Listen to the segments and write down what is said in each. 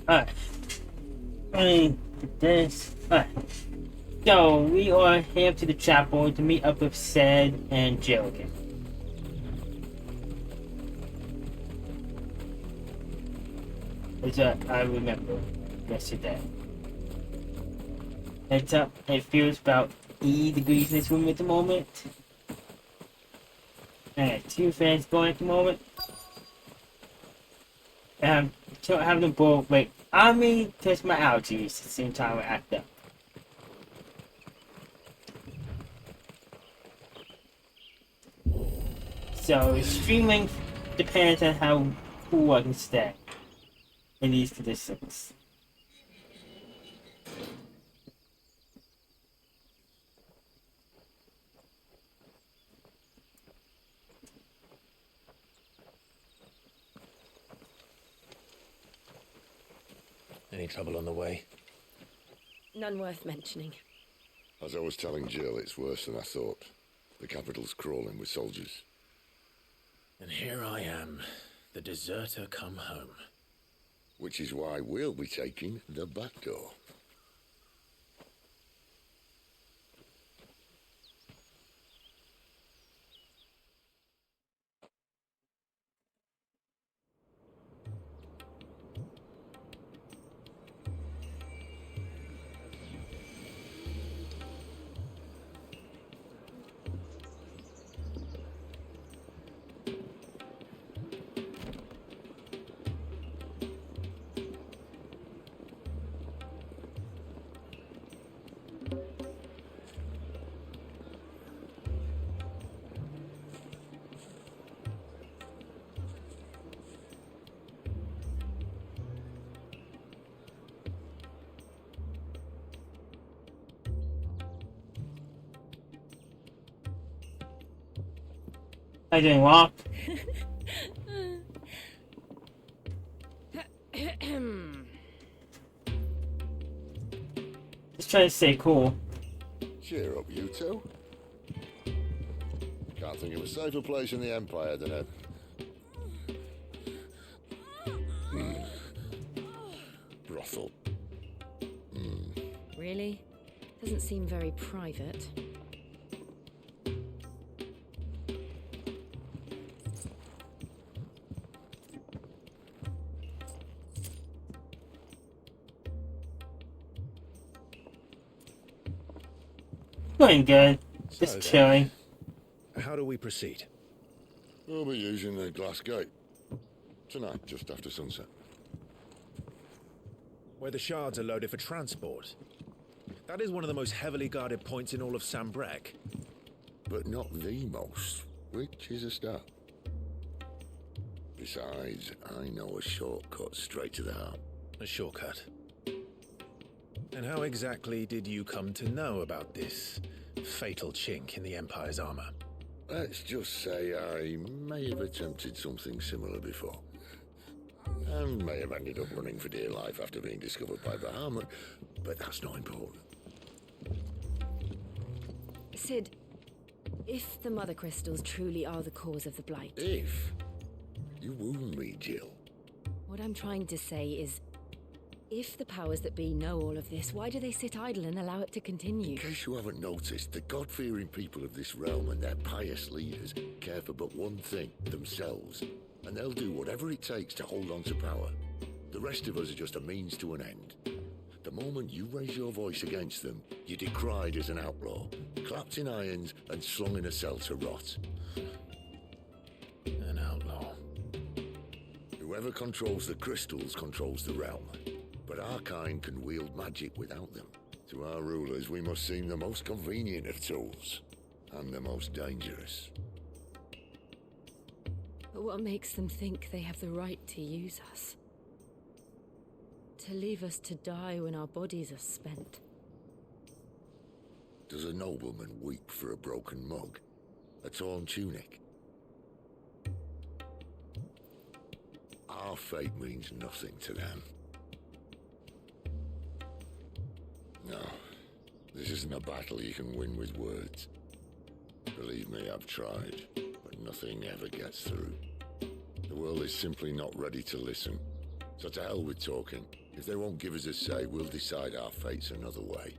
Alright. This. Alright. So, we are here to the chapel to meet up with Sid and Jill again. As I remember yesterday. It's up. It feels about 80 degrees in this room at the moment. And 2 fans going at the moment. So having a bowl, wait, I mean, test my allergies at the same time I act up. So, stream length depends on how cool I can stay in these conditions. Any trouble on the way? None worth mentioning. As I was telling Jill, it's worse than I thought. The capital's crawling with soldiers. And here I am, the deserter come home. Which is why we'll be taking the back door. How you doing, Walk? Just trying to stay cool. Cheer up, you two. Can't think of a safer place in the Empire than a... brothel. Really? Doesn't seem very private. Going good. Just So chilling. How do we proceed? We'll be using the glass gate. Tonight, just after sunset. Where the shards are loaded for transport. That is one of the most heavily guarded points in all of Sambrek. But not the most, which is a start. Besides, I know a shortcut straight to the heart. A shortcut. And how exactly did you come to know about this fatal chink in the Empire's armor? Let's just say I may have attempted something similar before. And may have ended up running for dear life after being discovered by Bahamut, but that's not important. Sid, if the Mother Crystals truly are the cause of the Blight... If you wound me, Jill. What I'm trying to say is, if the powers that be know all of this, why do they sit idle and allow it to continue? In case you haven't noticed, the God-fearing people of this realm and their pious leaders care for but one thing, themselves. And they'll do whatever it takes to hold on to power. The rest of us are just a means to an end. The moment you raise your voice against them, you're decried as an outlaw, clapped in irons and slung in a cell to rot. An outlaw. Whoever controls the crystals controls the realm. But our kind can wield magic without them. To our rulers, we must seem the most convenient of tools. And the most dangerous. But what makes them think they have the right to use us? To leave us to die when our bodies are spent? Does a nobleman weep for a broken mug? A torn tunic? Our fate means nothing to them. No, this isn't a battle you can win with words. Believe me, I've tried, but nothing ever gets through. The world is simply not ready to listen. So to hell with talking. If they won't give us a say, we'll decide our fates another way.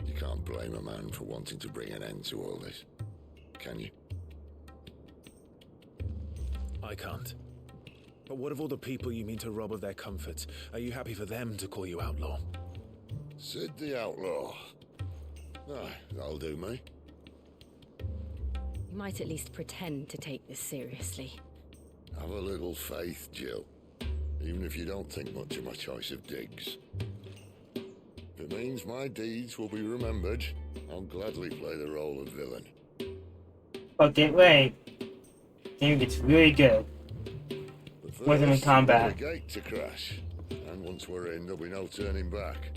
You can't blame a man for wanting to bring an end to all this, can you? I can't. But what of all the people you mean to rob of their comforts? Are you happy for them to call you outlaw? Sid the Outlaw. Aye, that'll do me. You might at least pretend to take this seriously. Have a little faith, Jill. Even if you don't think much of my choice of digs. If it means my deeds will be remembered, I'll gladly play the role of villain. Okay, wait. Game gets really good. But With him in first, combat. we've got a gate to crash. And once we're in, there'll be no turning back.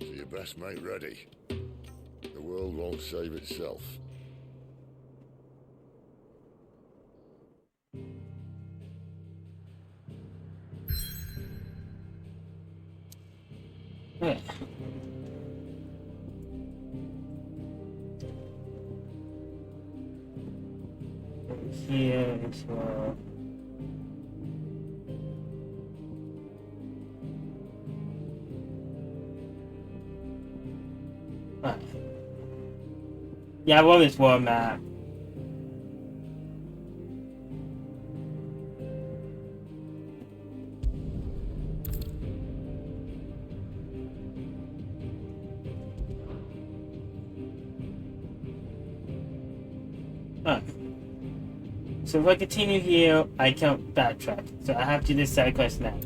So you best make ready. The world won't save itself. Yeah. Here as well. Right. Yeah, I love this world map. So if I continue here, I can't backtrack. So I have to do this side quest now.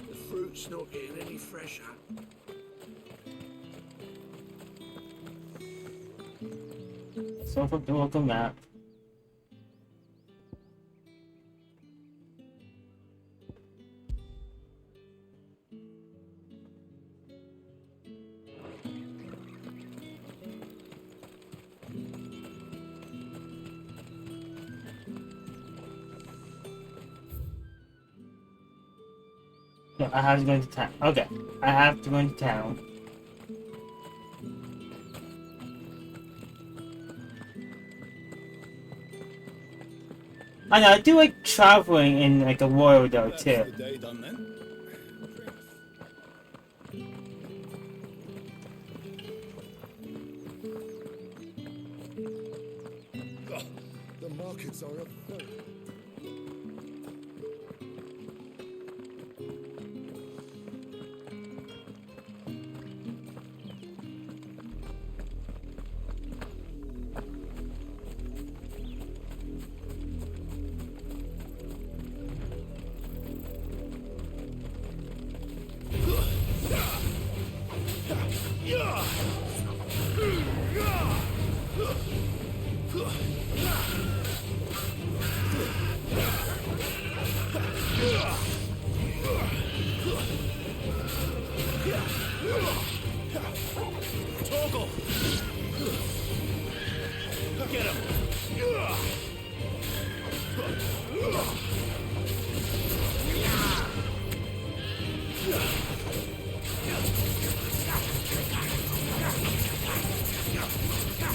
The fruit's not getting any fresher. So for the local map. No, I have to go into town. Okay, I have to go into town. I know, I do like traveling in like a royal though too. The day done then. The markets are up. Toggle! Get him!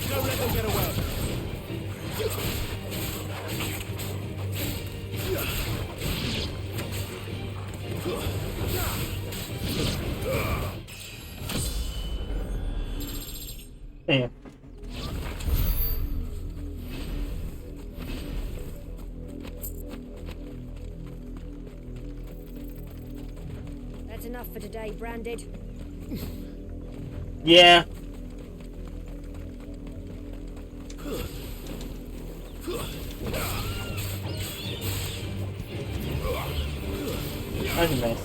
Don't let them get away! There. That's enough for today, Branded. Yeah. That's a mess.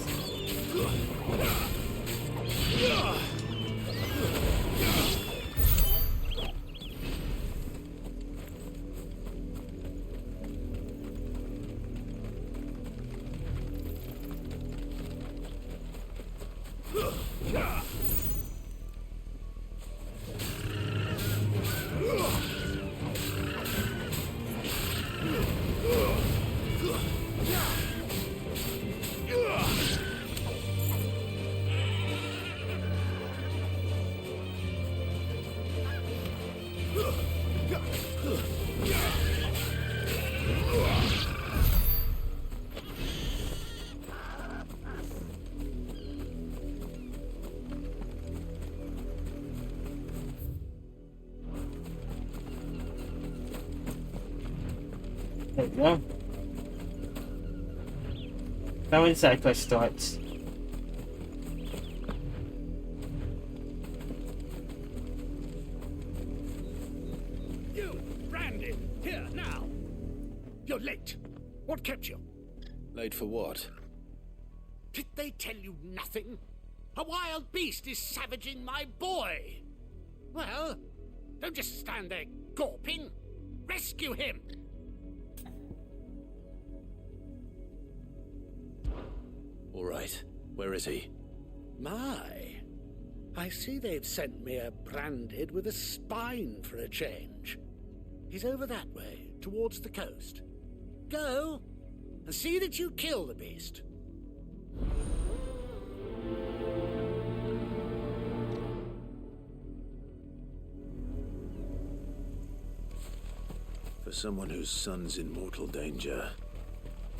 go. Now inside quest starts. You, Brandon, here now. You're late. What kept you? Late for what? Did they tell you nothing? A wild beast is savaging my boy. Well, don't just stand there gawping. Rescue him. All right. Where is he? My, I see they've sent me a branded with a spine for a change. He's over that way, towards the coast. Go, and see that you kill the beast. For someone whose son's in mortal danger,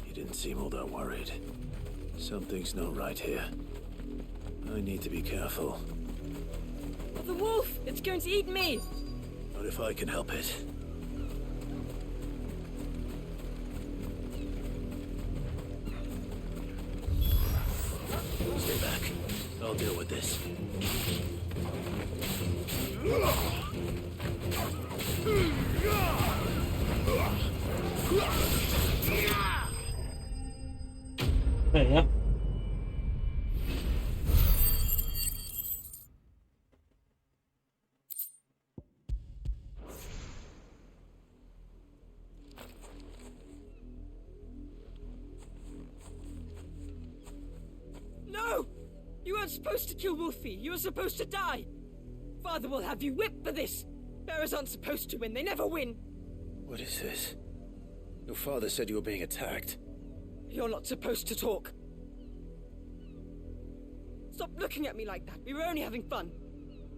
he didn't seem all that worried. Something's not right here. I need to be careful. Oh, the wolf! It's going to eat me! Not if I can help it. Stay back. I'll deal with this. There you go. No! You weren't supposed to kill Wolfie. You were supposed to die. Father will have you whipped for this. Bearers aren't supposed to win. They never win. What is this? Your father said you were being attacked. You're not supposed to talk. Stop looking at me like that. We were only having fun.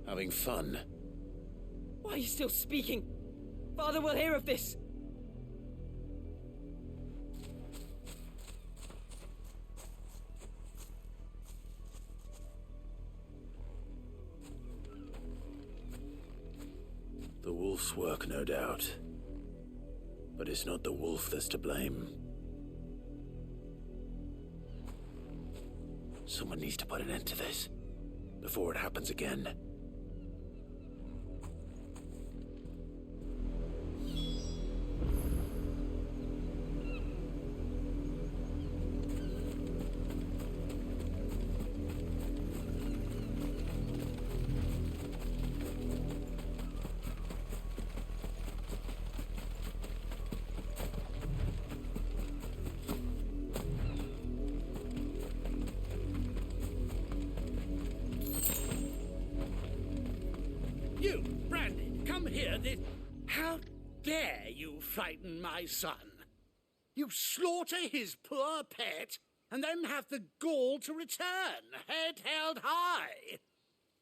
Having fun? Why are you still speaking? Father will hear of this. The wolf's work, no doubt. But it's not the wolf that's to blame. Someone needs to put an end to this, before it happens again. You, Brandon, come here. How dare you frighten my son? You slaughter his poor pet, and then have the gall to return, head held high.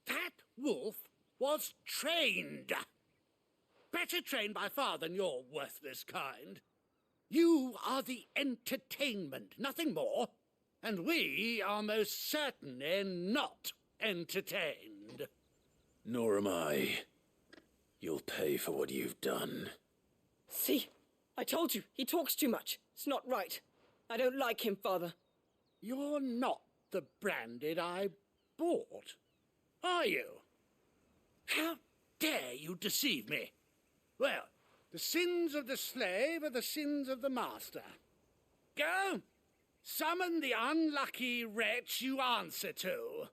That wolf was trained. Better trained by far than your worthless kind. You are the entertainment, nothing more. And we are most certainly not entertained. Nor am I. You'll pay for what you've done. See? I told you. He talks too much. It's not right. I don't like him, Father. You're not the branded I bought, are you? How dare you deceive me? Well, the sins of the slave are the sins of the master. Go, summon the unlucky wretch you answer to.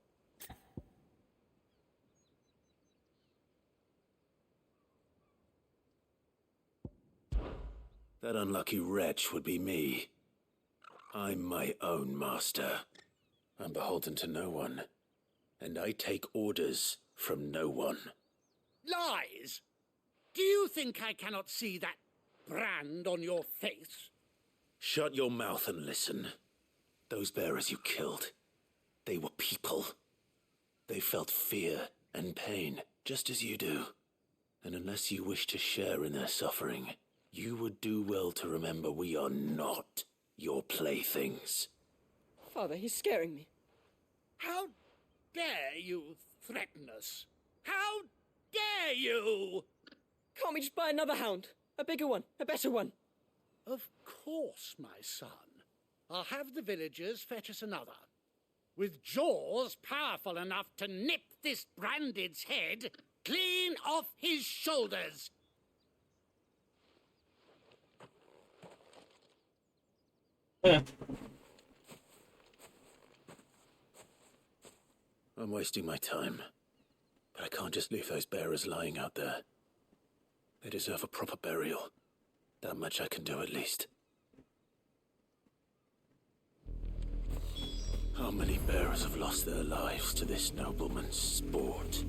That unlucky wretch would be me. I'm my own master. I'm beholden to no one. And I take orders from no one. Lies! Do you think I cannot see that brand on your face? Shut your mouth and listen. Those bearers you killed, they were people. They felt fear and pain, just as you do. And unless you wish to share in their suffering, you would do well to remember we are not your playthings. Father, he's scaring me. How dare you threaten us? How dare you? Can't we just buy another hound? A bigger one, a better one. Of course, my son. I'll have the villagers fetch us another. With jaws powerful enough to nip this Branded's head clean off his shoulders. Yeah. I'm wasting my time. But I can't just leave those bearers lying out there. They deserve a proper burial. That much I can do at least. How many bearers have lost their lives to this nobleman's sport?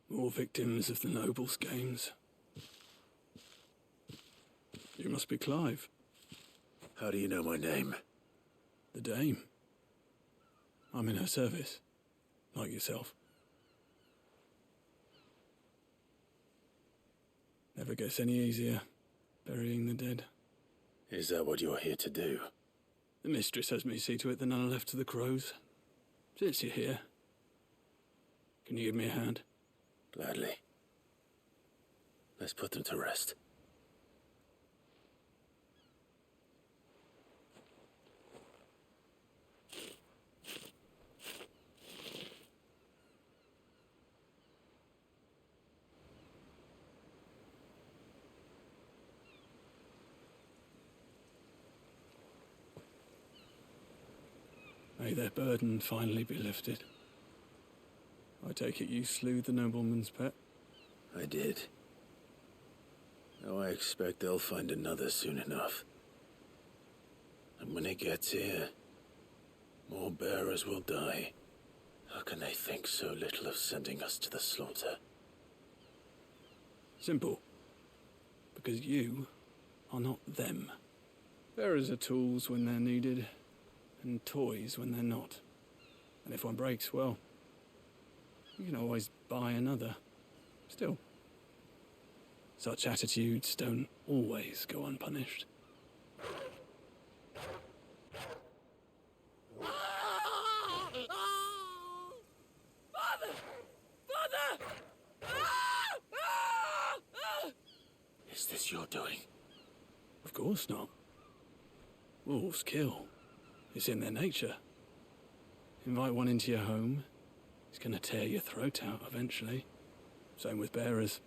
More victims of the nobles' games. You must be Clive. How do you know my name? The Dame. I'm in her service, like yourself. Never gets any easier, burying the dead. Is that what you're here to do? The mistress has me see to it that none are left to the crows. Since you're here, can you give me a hand? Gladly. Let's put them to rest. May their burden finally be lifted. I take it you slew the nobleman's pet? I did. Now I expect they'll find another soon enough. And when it gets here, more bearers will die. How can they think so little of sending us to the slaughter? Simple. Because you are not them. Bearers are tools when they're needed, and toys when they're not. And if one breaks, well, you can always buy another. Still, such attitudes don't always go unpunished. Father! Father! Is this your doing? Of course not. Wolves kill. It's in their nature. Invite one into your home, he's gonna tear your throat out eventually. Same with bearers.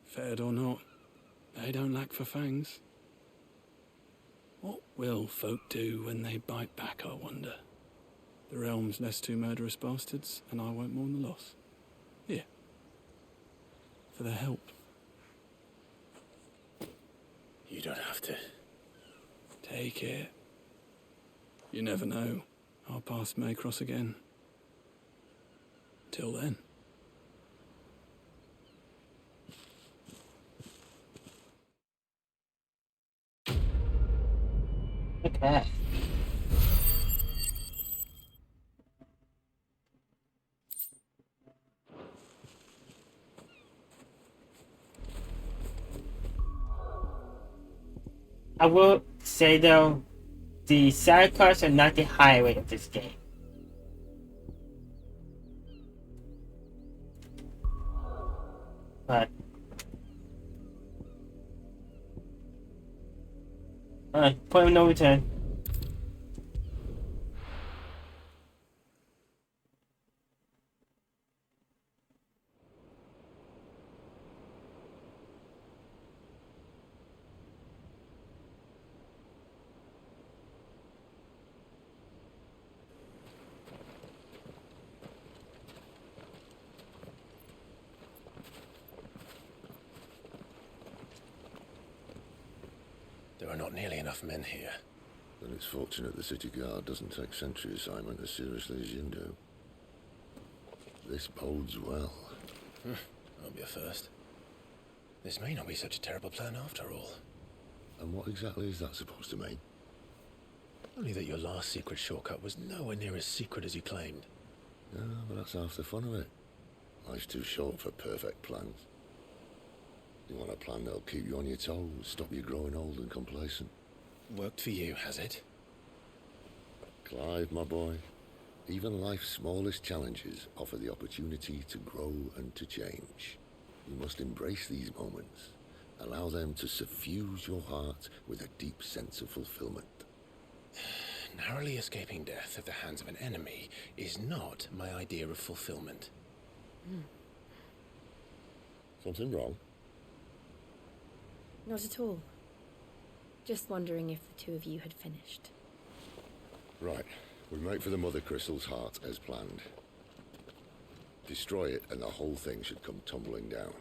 Fed or not, they don't lack for fangs. What will folk do when they bite back, I wonder? The realm's less two murderous bastards, and I won't mourn the loss. Here. For their help. You don't have to. Take it. You never know. Our paths may cross again. Till then. Okay. I will say though, the side quests are not the highlight of this game. But point of no return. There are not nearly enough men here. Then it's fortunate the city guard doesn't take sentry assignment as seriously as you do. This bodes well. Won't be a first. This may not be such a terrible plan after all. And what exactly is that supposed to mean? Only that your last secret shortcut was nowhere near as secret as you claimed. Yeah, but that's half the fun of it. Life's too short for perfect plans. You want a plan that'll keep you on your toes, stop you growing old and complacent. Worked for you, has it? Clive, my boy, even life's smallest challenges offer the opportunity to grow and to change. You must embrace these moments. Allow them to suffuse your heart with a deep sense of fulfillment. Narrowly escaping death at the hands of an enemy is not my idea of fulfillment. Something wrong? Not at all. Just wondering if the two of you had finished. Right. We make for the Mother Crystal's heart as planned. Destroy it and the whole thing should come tumbling down.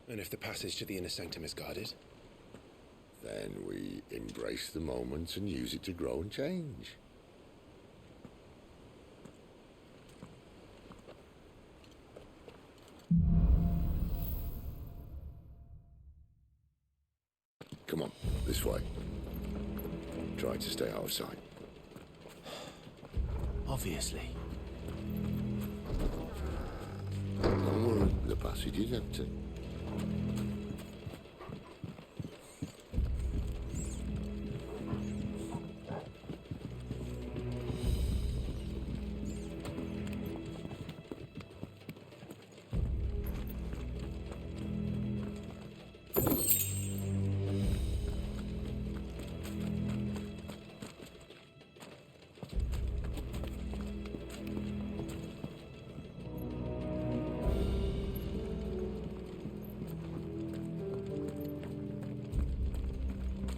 And if the passage to the inner sanctum is guarded? Then we embrace the moment and use it to grow and change. Come on, this way. Try to stay out of sight. Obviously. Don't worry, the passage is empty.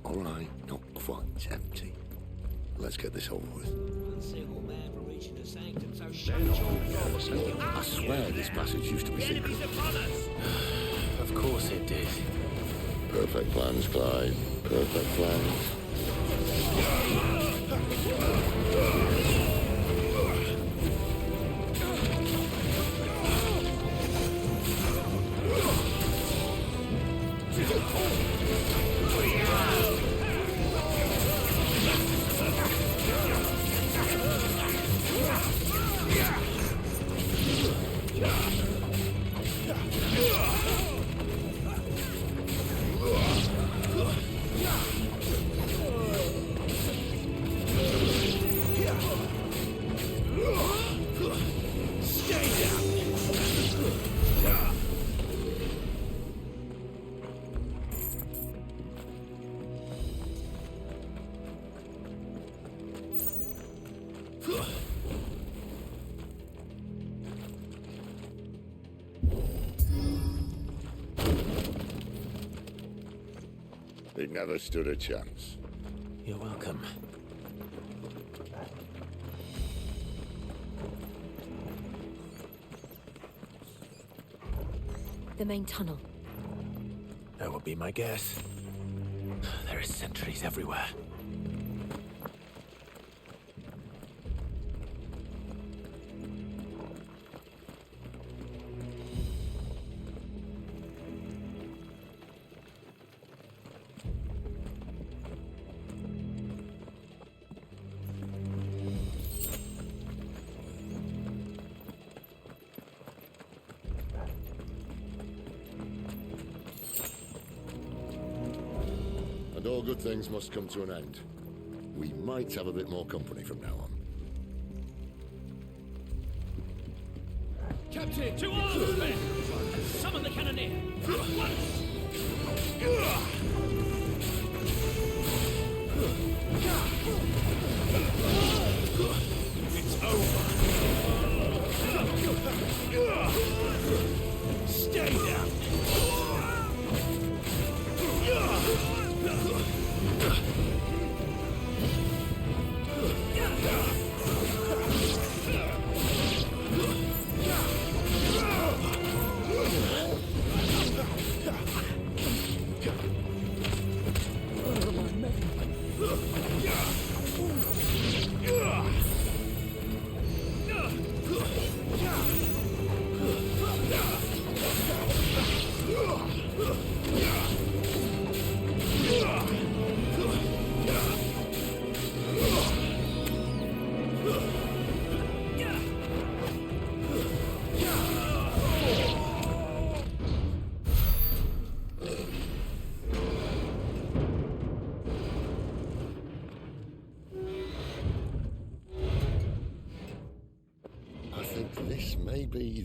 All right, not quite empty. Let's get this over with. Single man for reaching the sanctum, so shut your doors. Look, I swear this passage used to be secret. Of course it did. Perfect plans, Clyde. Perfect plans. They never stood a chance. You're welcome. The main tunnel. That would be my guess. There are sentries everywhere. And all good things must come to an end. We might have a bit more company from now on. Captain, to arms, men! Summon the cannoneer! At once! It's over! Stay down!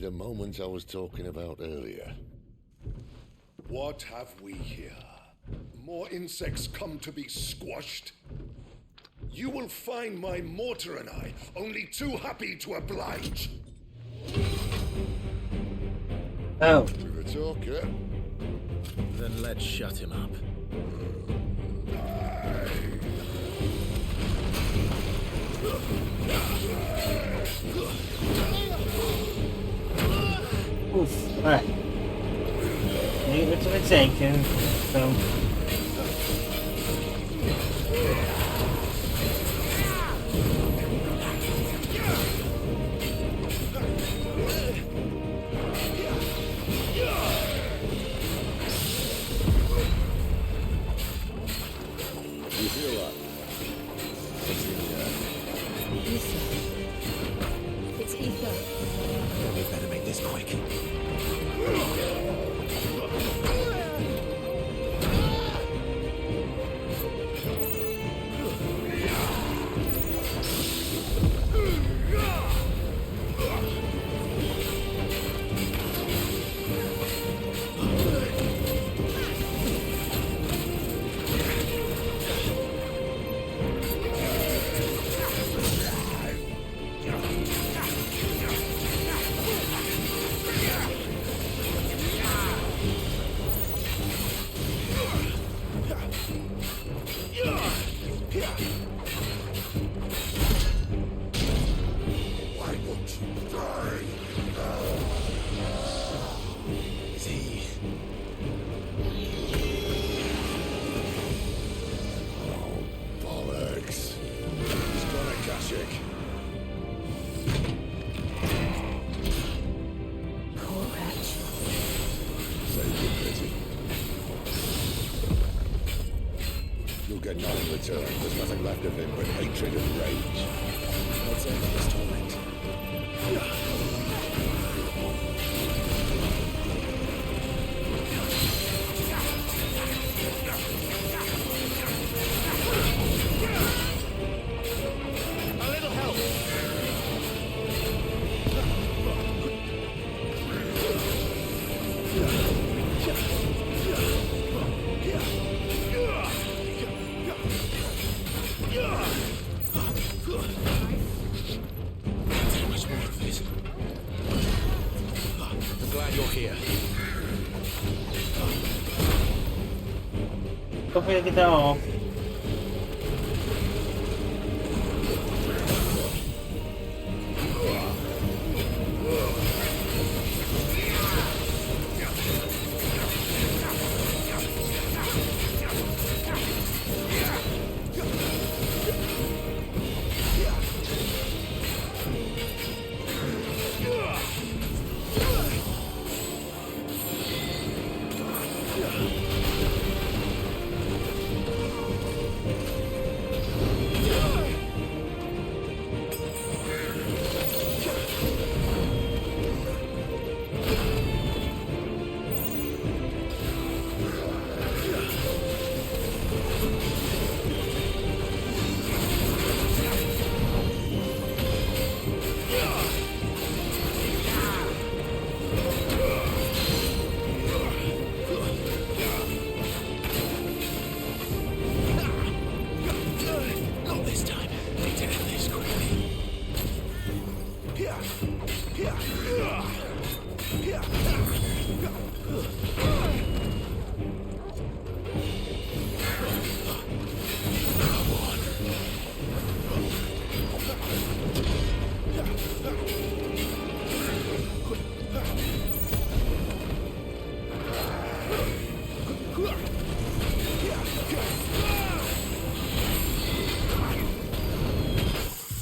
the moment I was talking about earlier. What have we here? More insects come to be squashed? You will find my mortar and I only too happy to oblige. Oh. With a talker. Then let's shut him up. Oof. Alright. Leave it to the taken. So. You feel that? It's in the air. Ether. It's ether. We better make this quick. Why won't you die? Is he? Bollocks. He's got a Kashyyyk. Poor wretch. Save your pity. You'll get none in return. There's nothing left of him but hatred and rage. Let's end his torment. A little help. Too much more of this. I'm glad you're here. Hopefully I get that off. Not this time. Need to end this quickly.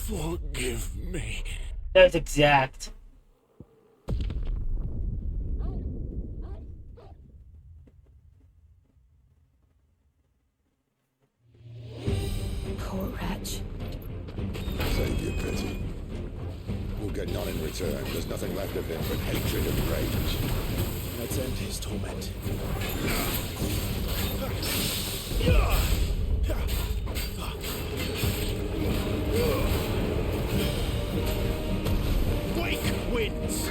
Forgive me. That's exact. Poor wretch. Save your pity. We'll get none in return. There's nothing left of him but hatred and rage. Let's end his torment. Wake winds.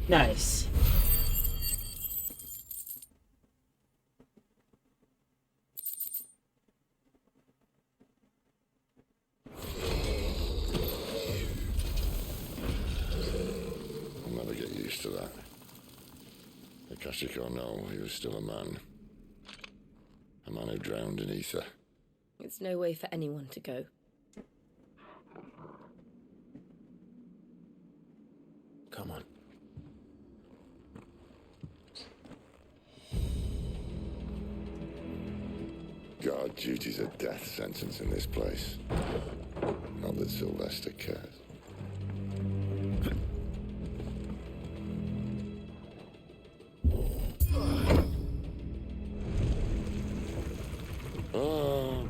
Nice. I'll never get used to that. Akashic or no, he was still a man. A man who drowned in ether. It's no way for anyone to go. Come on. God, duty's a death sentence in this place. Not that Sylvester cares.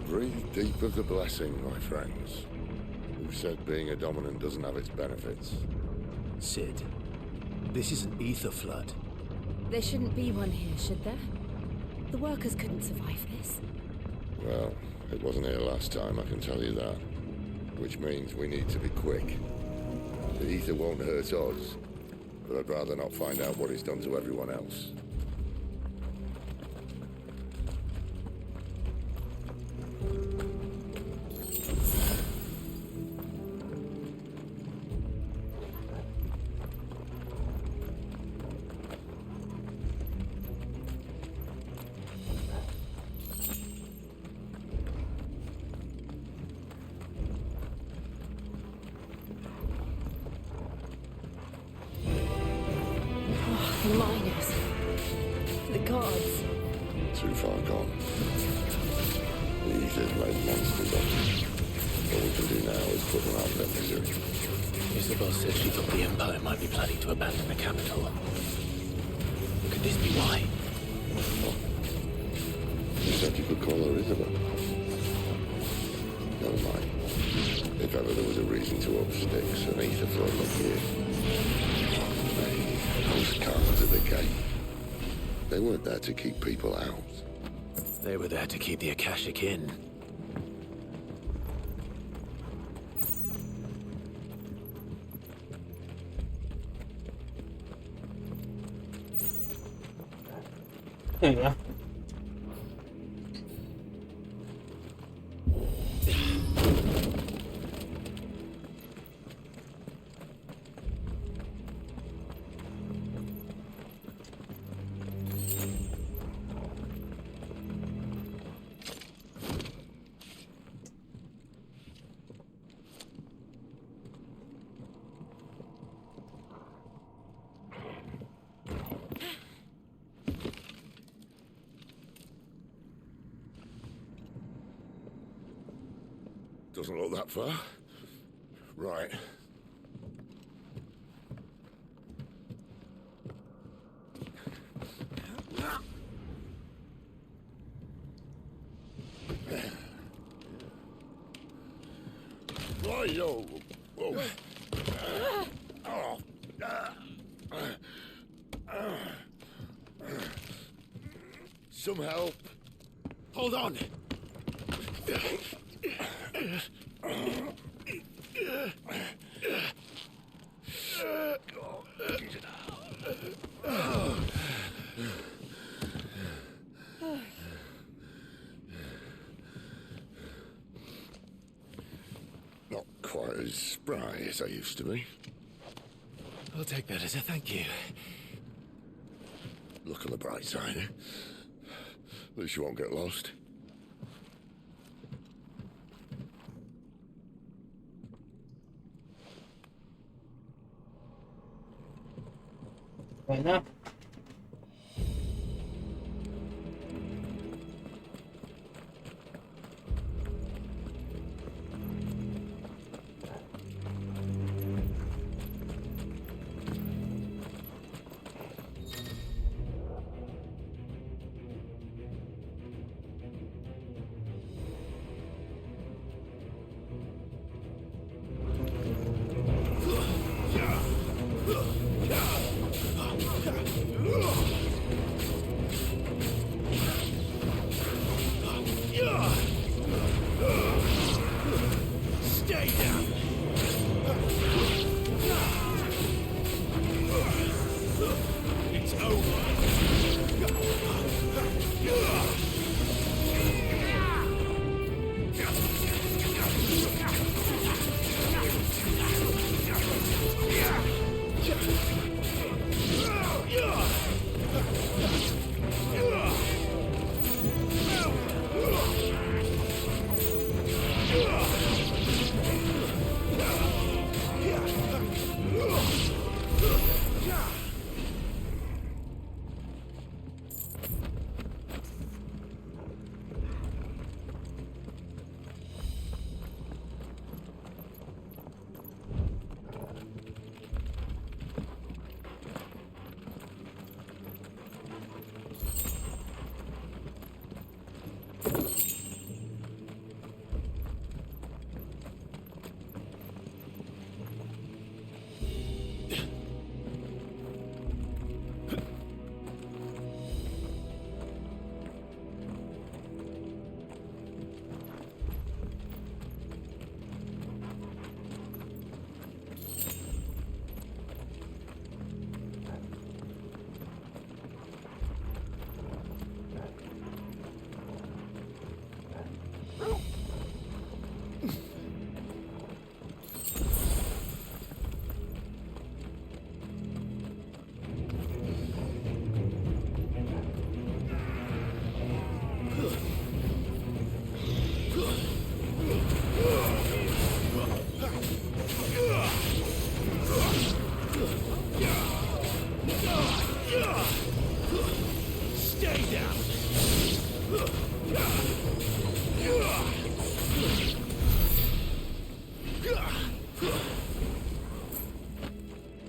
Breathe deep of the blessing, my friends. Who said being a dominant doesn't have its benefits? Sid, this is an ether flood. There shouldn't be one here, should there? The workers couldn't survive this. Well, it wasn't here last time, I can tell you that. Which means we need to be quick. The ether won't hurt us, but I'd rather not find out what it's done to everyone else. The miners. The gods. Too far gone. The ether's made monsters of them. All we can do now is put them out of their misery. Isabel said she thought the Empire might be planning to abandon the capital. Could this be why? You said you could call her Isabel. Never mind. If ever there was a reason to up sticks, an ether flood like here. Those cars at the gate. They weren't there to keep people out. They were there to keep the Akashic in. There you go. Doesn't look that far. Right. Right, yo. Whoa. Some help. Hold on. Not quite as spry as I used to be. I'll take that as a thank you. Look on the bright side, eh? At least you won't get lost. Right now.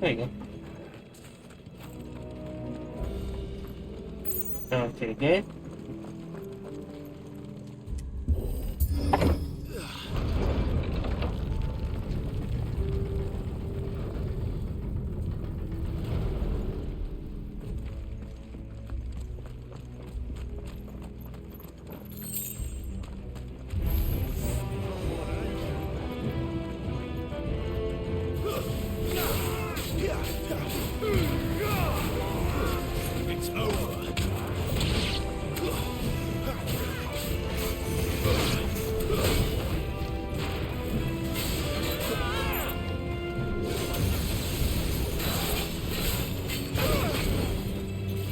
There you go. Okay, good. It's over.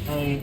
I...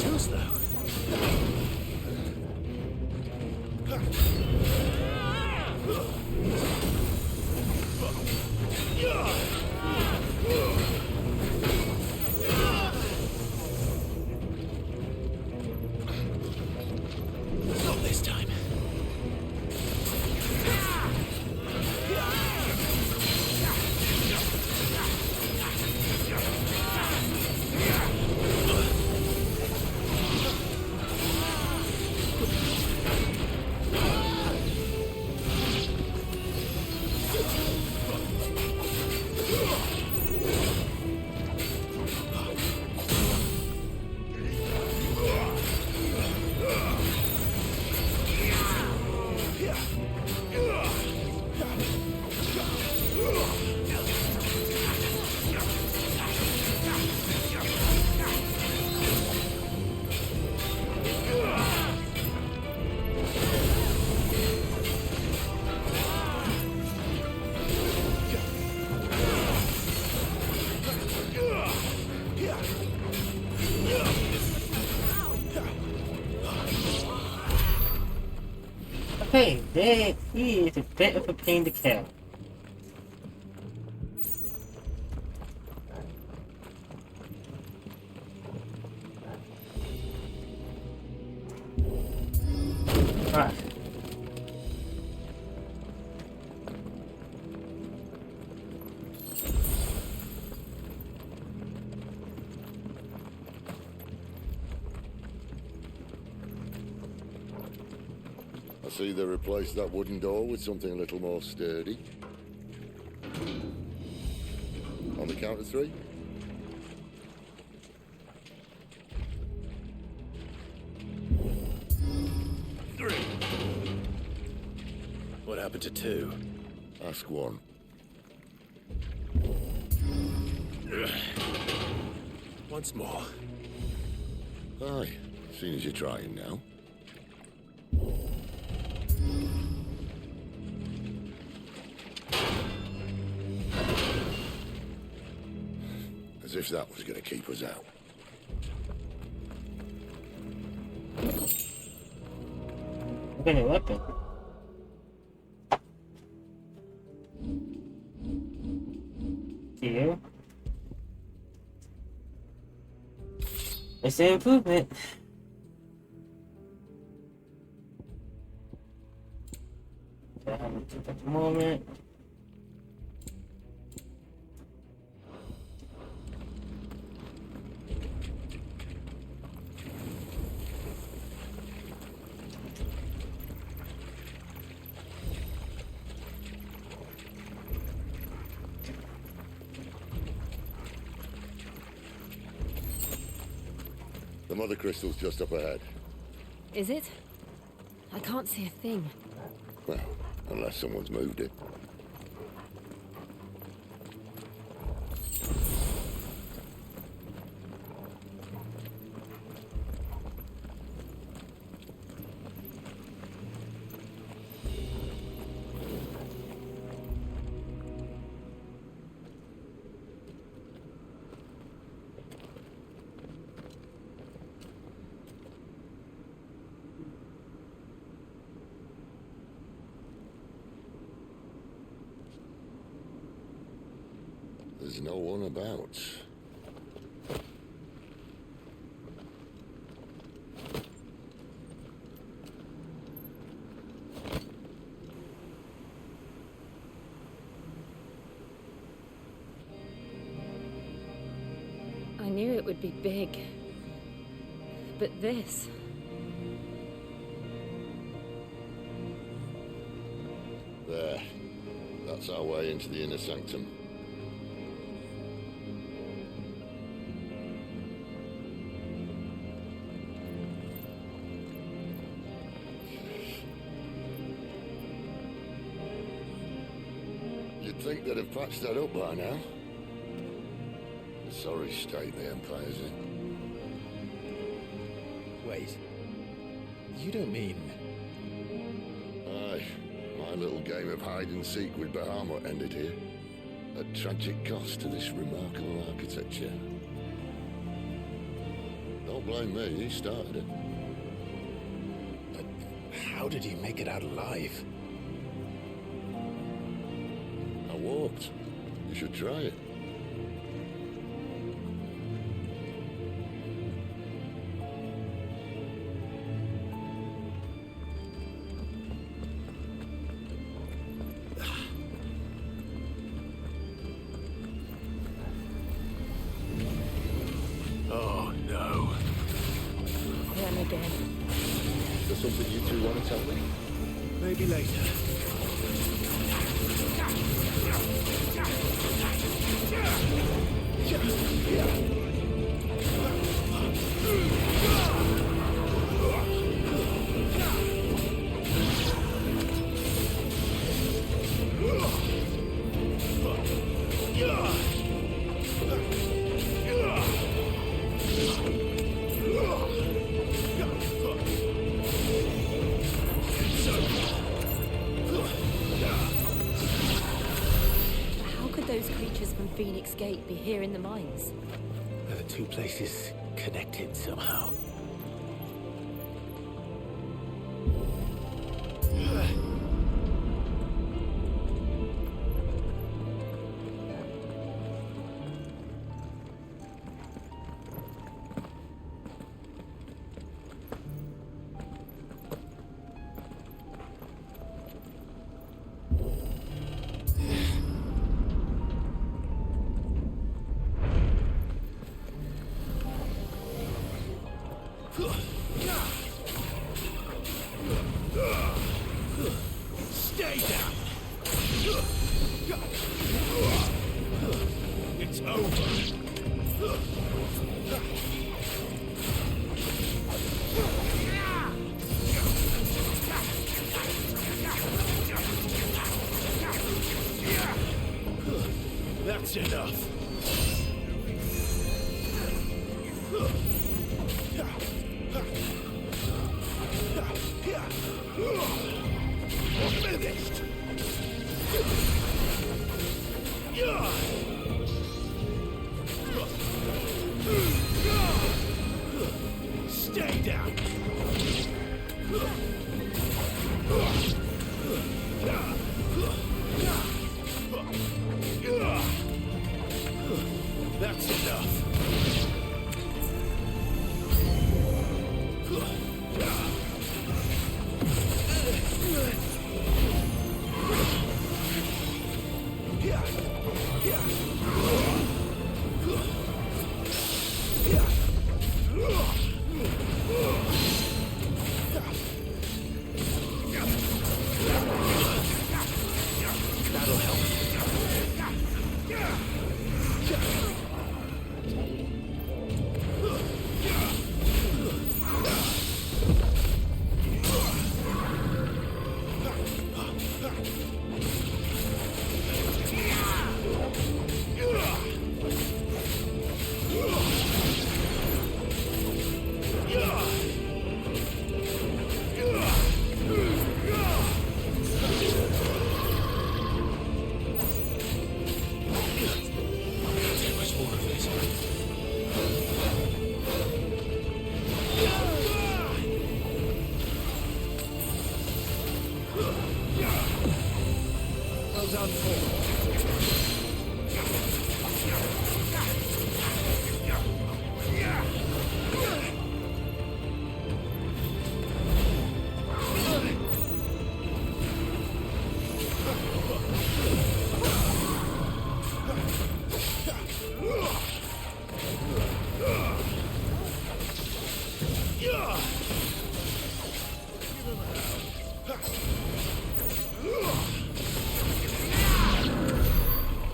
Too slow. Not this time. Okay, there he is a bit of a pain to kill. Right. I see they replaced that wooden door with something a little more sturdy. On the count of 3. What happened to 2? Ask 1. Once more. Aye, seeing as you're trying now. As if that was going to keep us out. What kind of weapon? To you? It's an improvement. Okay, I'm gonna take a moment. The mother crystal's just up ahead. Is it? I can't see a thing. Well, Unless someone's moved it. There's no one about. I knew it would be big. But this... There. That's our way into the inner sanctum. You'd think they'd have patched that up by now. A sorry state the Empire's in. Wait. You don't mean... Aye. My little game of hide-and-seek with Bahamut ended here. At tragic cost to this remarkable architecture. Don't blame me, he started it. But how did he make it out alive? I walked. You should try it. Oh, no. Them again. Is there something you two want to tell me? Maybe later. How could those creatures from Phoenix Gate be here in the mines? Are the two places connected somehow? Stay down! It's over! That's enough!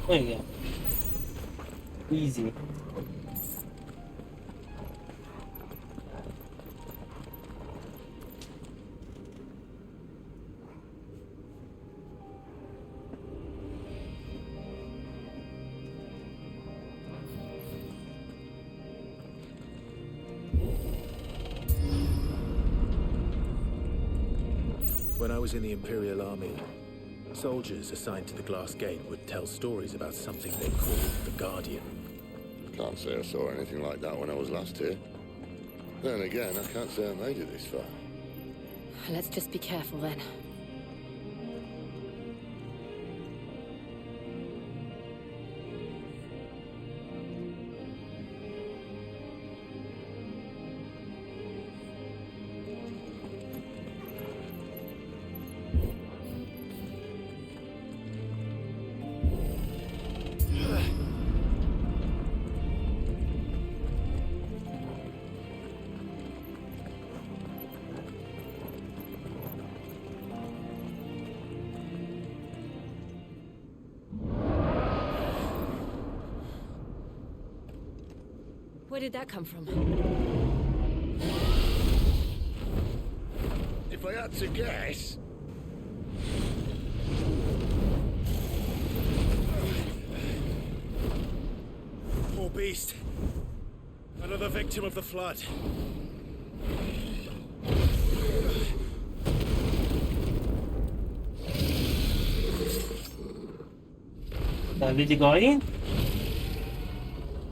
There you go. Easy. When I was in the Imperial Army, soldiers assigned to the Glass Gate would tell stories about something they called the Guardian. Can't say I saw anything like that when I was last here. Then again, I can't say I made it this far. Let's just be careful then. Where did that come from? If I had to guess... Poor beast. Another victim of the flood. Did you go in?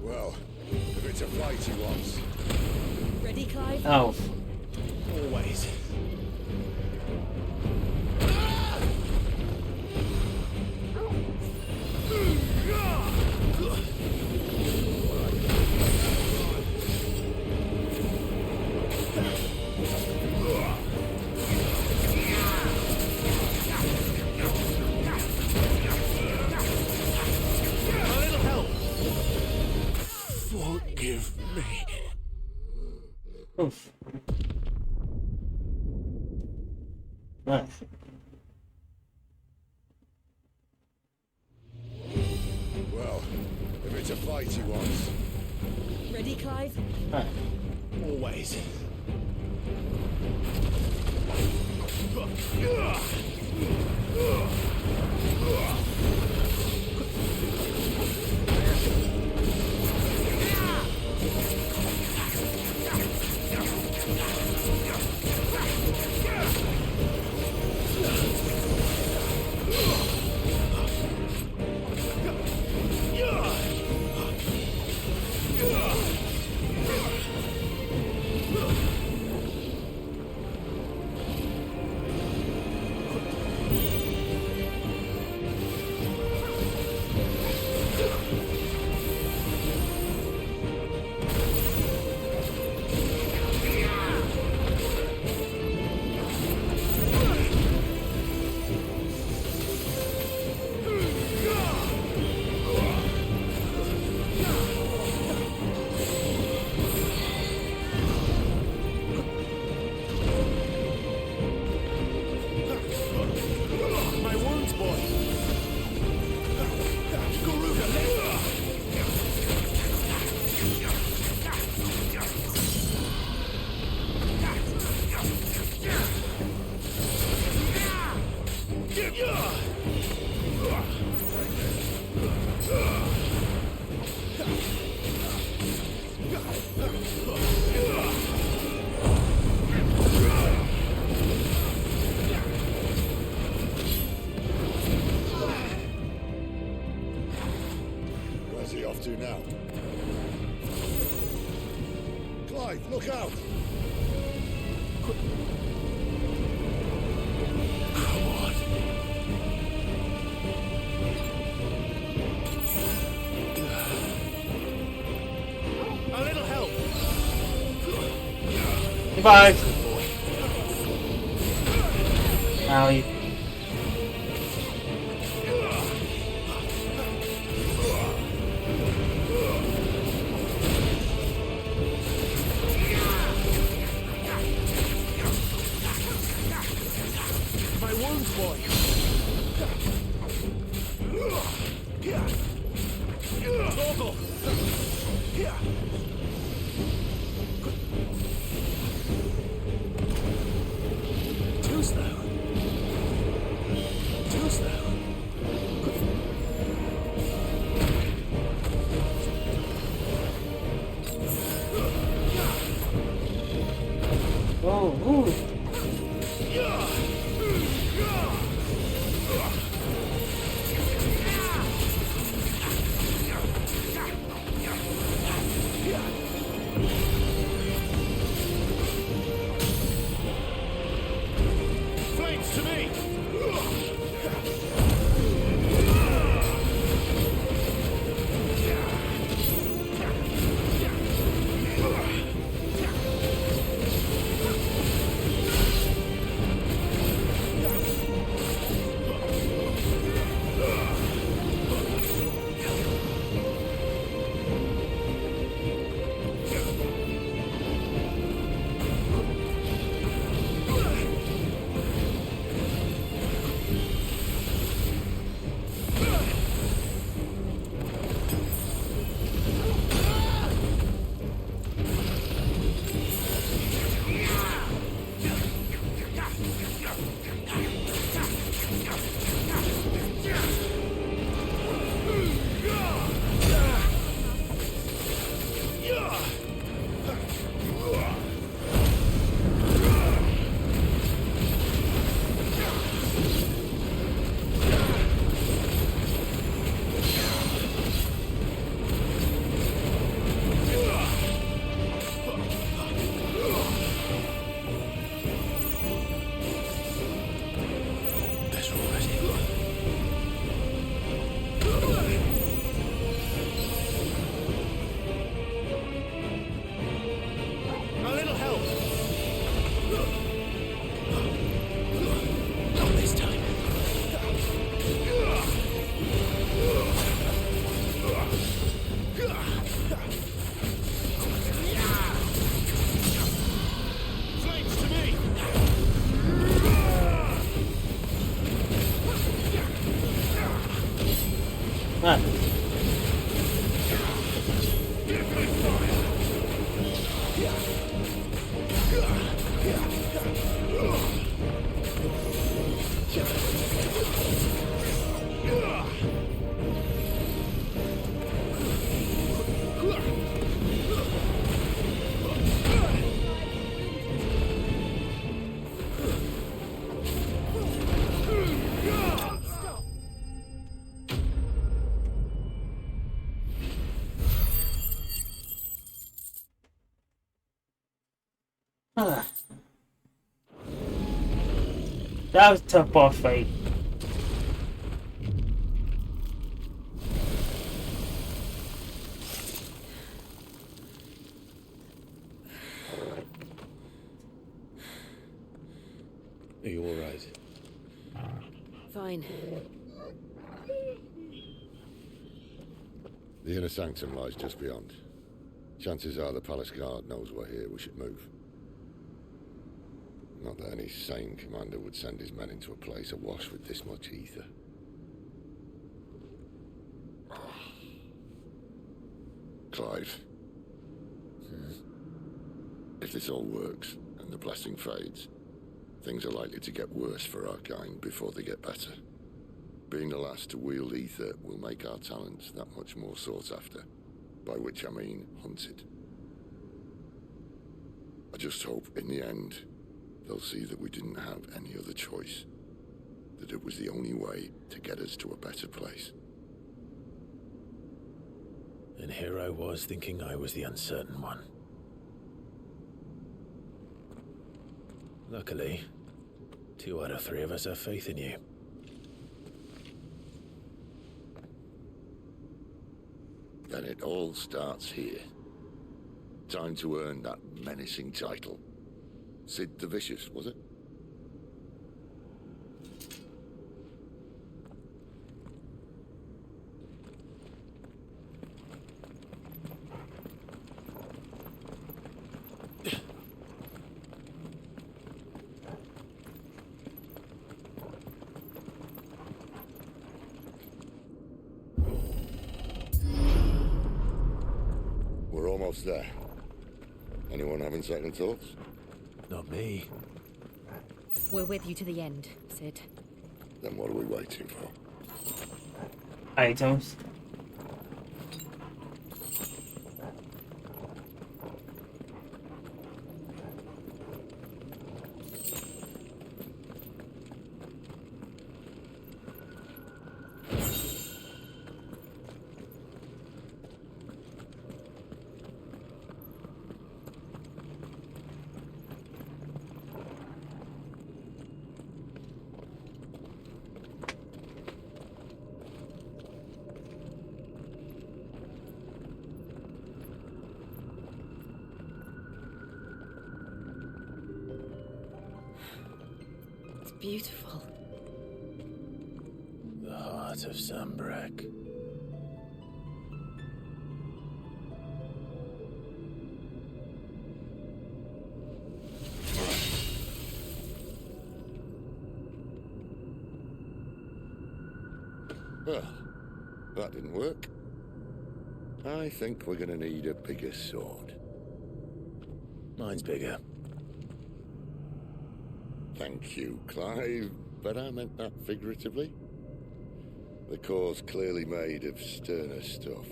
Well, if it's a fight he wants. Ready, Clive? Oh. Always. Forgive me. Oof. Nice. Well, if it's a fight he wants. Ready, Clive? Right. Always. Where's he off to now? Clive, look out! Come on. A little help. Goodbye. Owie. My wounds, boy. Oh, ooh. Flames to me! Ah. Ah. That was a tough boss fight. Are you all right? Fine. The inner sanctum lies just beyond. Chances are the palace guard knows we're here. We should move. Not that any sane commander would send his men into a place awash with this much ether. Clive. If this all works, and the blessing fades, things are likely to get worse for our kind before they get better. Being the last to wield ether will make our talents that much more sought after, by which I mean hunted. I just hope, in the end, they'll see that we didn't have any other choice, that it was the only way to get us to a better place. And here I was thinking I was the uncertain one. Luckily, 2 out of 3 of us have faith in you. Then it all starts here. Time to earn that menacing title. Sid the Vicious, was it? We're almost there. Anyone having second thoughts? Not me. We're with you to the end, Sid. Then what are we waiting for? Items. beautiful. The heart of Sambrak. Well, that didn't work. I think we're gonna need a bigger sword. Mine's bigger. Thank you, Clive, but I meant that figuratively. The core's clearly made of sterner stuff.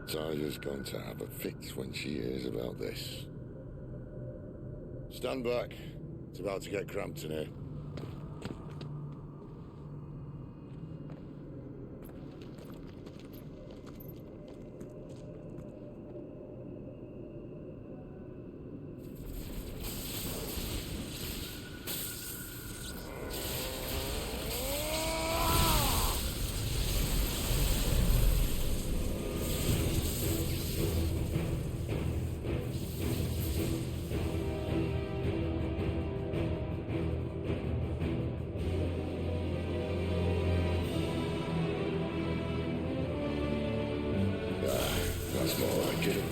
Tyler's going to have a fit when she hears about this. Stand back. It's about to get cramped in here. That's more like it.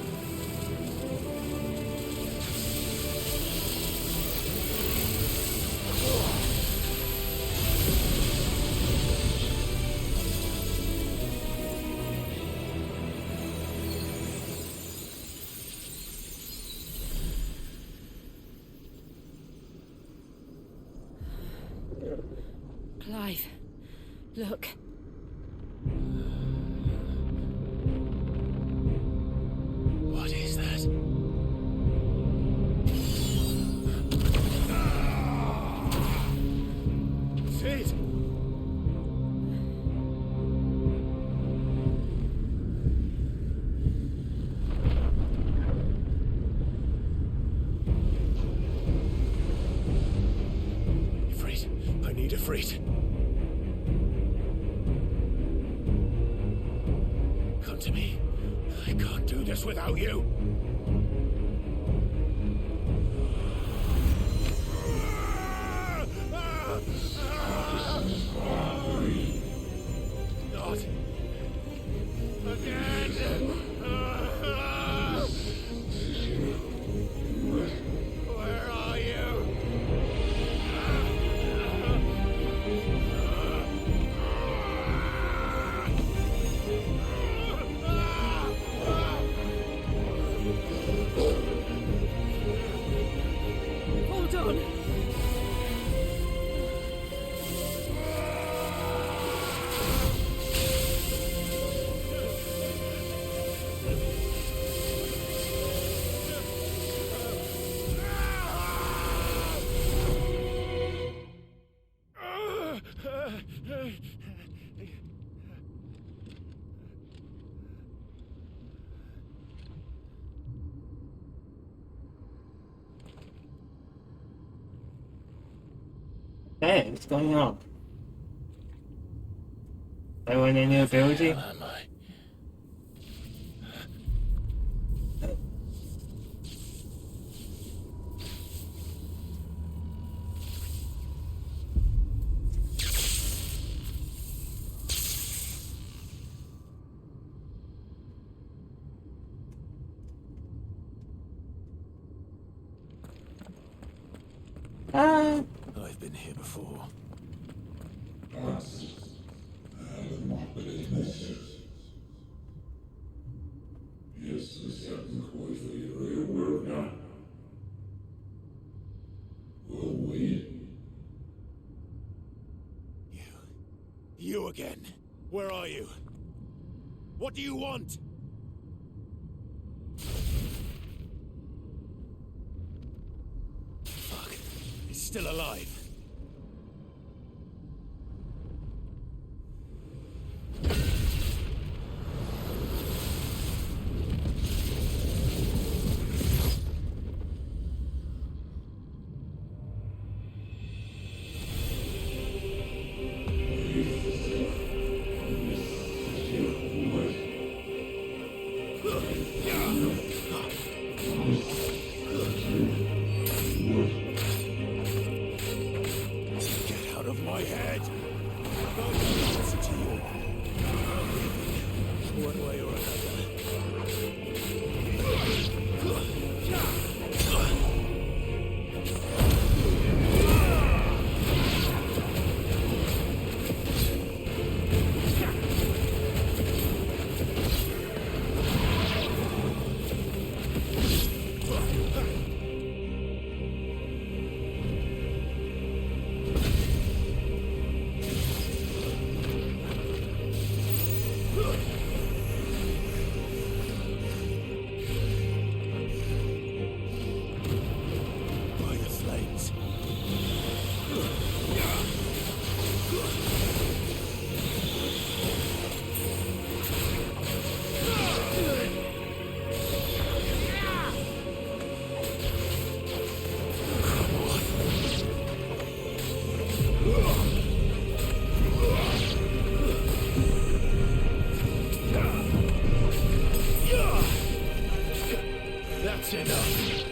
Clive, look. What is that? Sid! Ifrit, I need Ifrit. Come to me. I can't do this without you. Not again. Where are you? Hold on. Hey, what's going on? I want a new ability? Where am I? I've been here before. You again. Where are you? What do you want? Fuck. He's still alive. way or That's enough.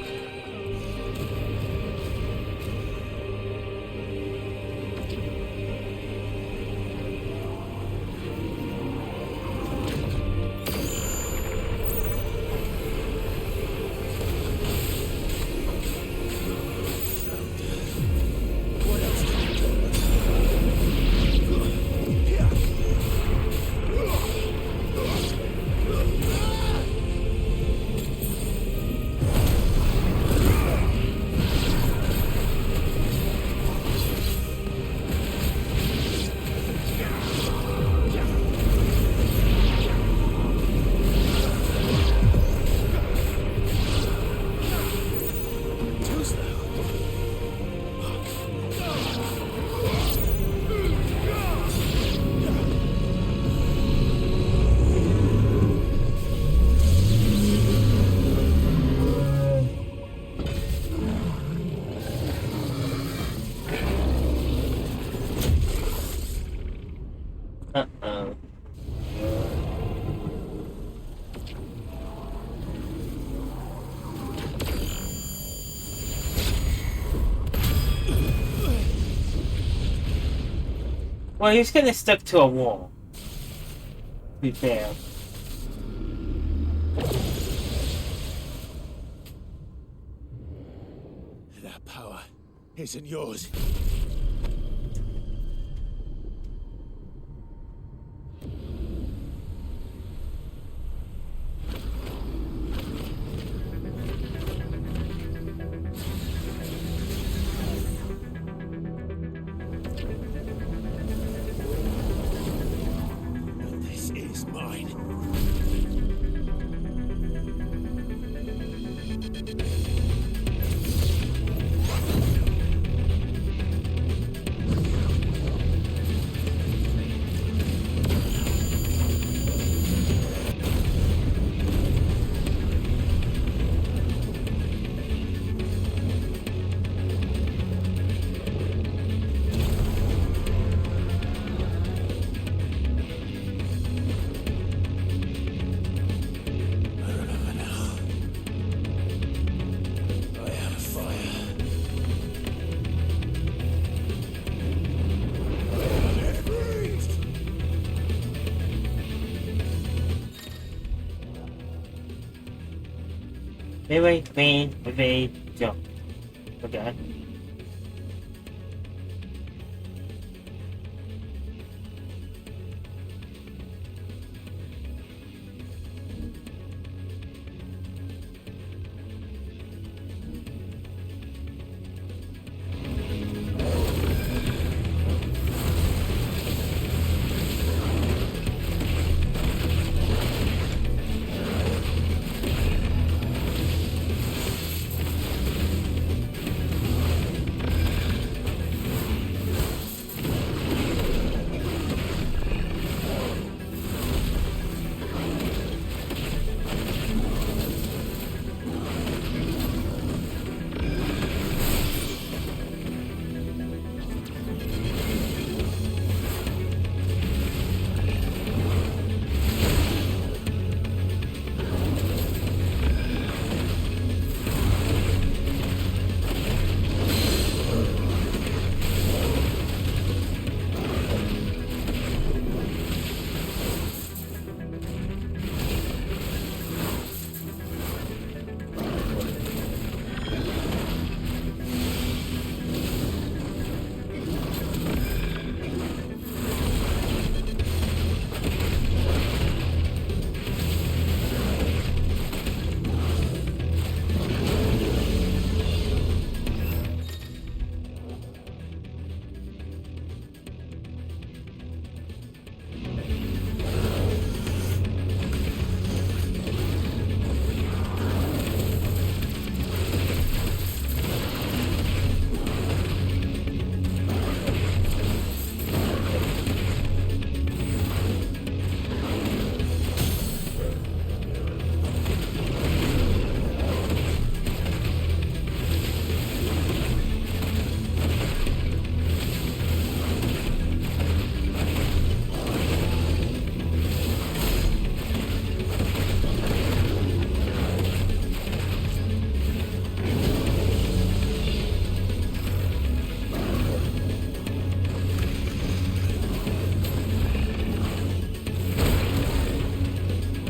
Uh-oh. Well, he's getting stuck to a wall. To be fair. That power isn't yours. This is mine. Evade, jump. Okay.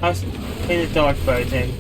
I'll hit a dark boat in.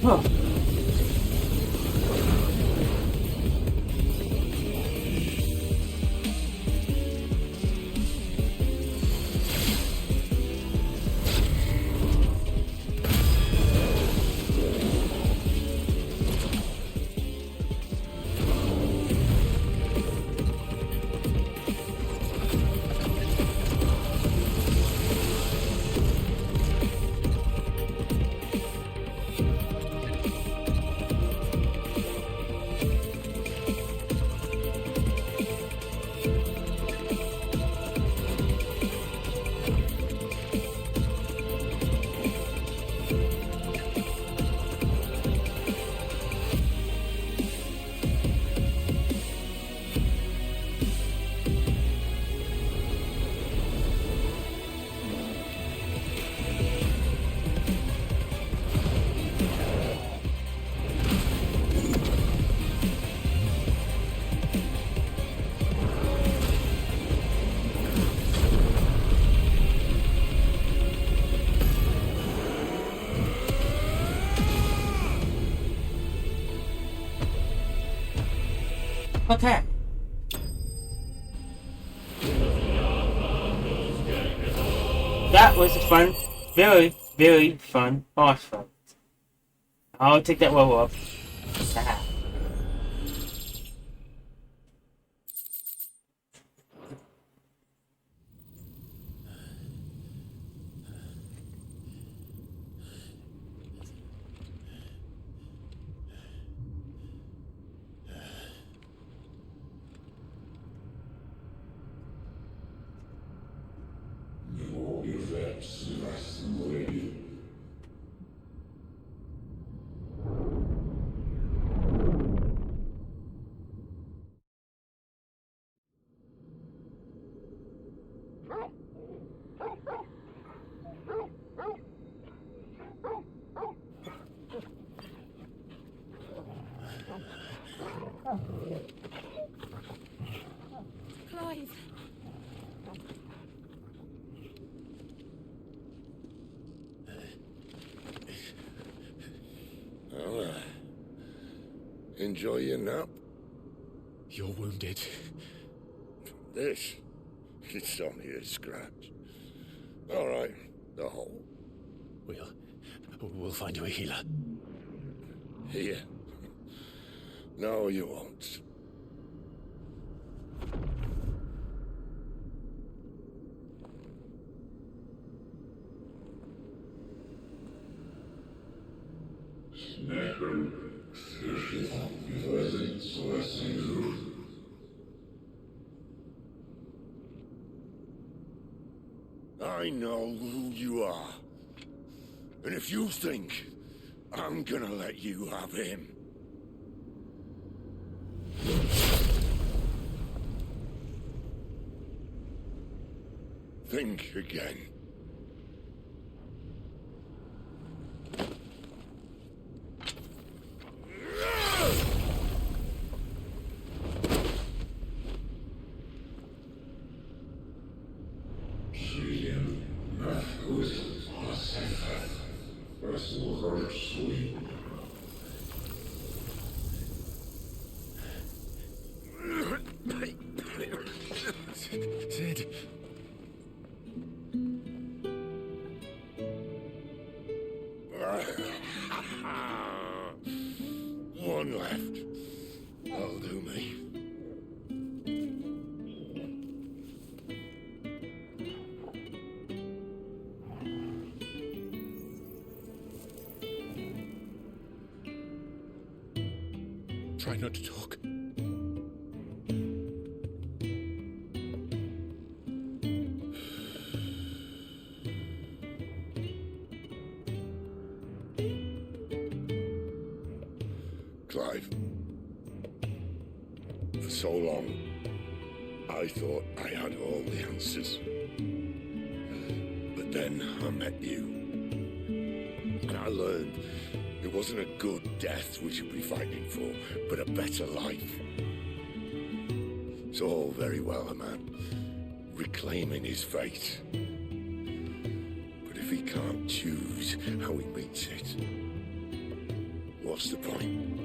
Oh. Okay. That was a fun, very, very fun boss fight. I'll take that roll off. Ah. Clive. Well, enjoy your nap. You're wounded. This, it's only a scratch. All right, the hole. We'll find you a healer. Here. No, you won't. I know who you are. And if you think I'm gonna let you have him... think again. Sid. One left. That'll do me. Try not to talk. Clive. For so long, I thought I had all the answers. But then I met you. And I learned it wasn't a good death we should be fighting for, but a better life. It's all very well, a man reclaiming his fate. But if he can't choose how he meets it, what's the point?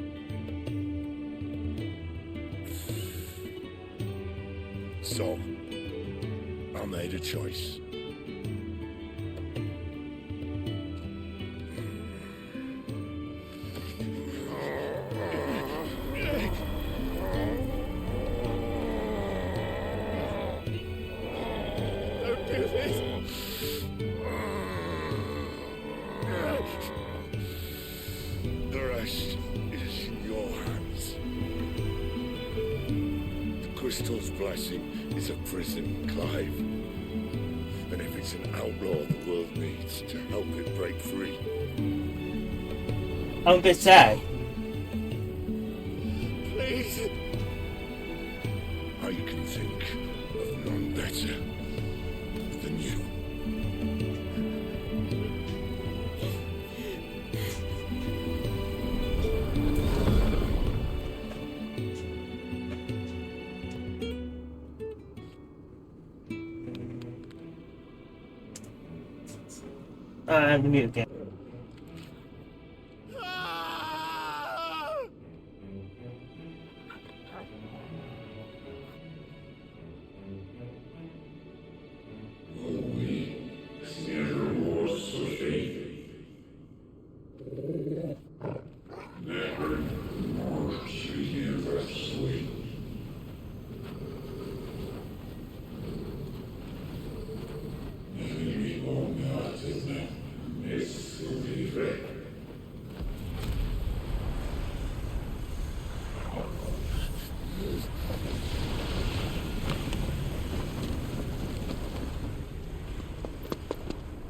So, I made a choice. Don't do this. The rest is in your hands. The crystal's blessing is a prison, Clive. And if it's an outlaw the world needs to help it break free, I'm a bit sad. Please. I can think of none better than you. I have to mute again.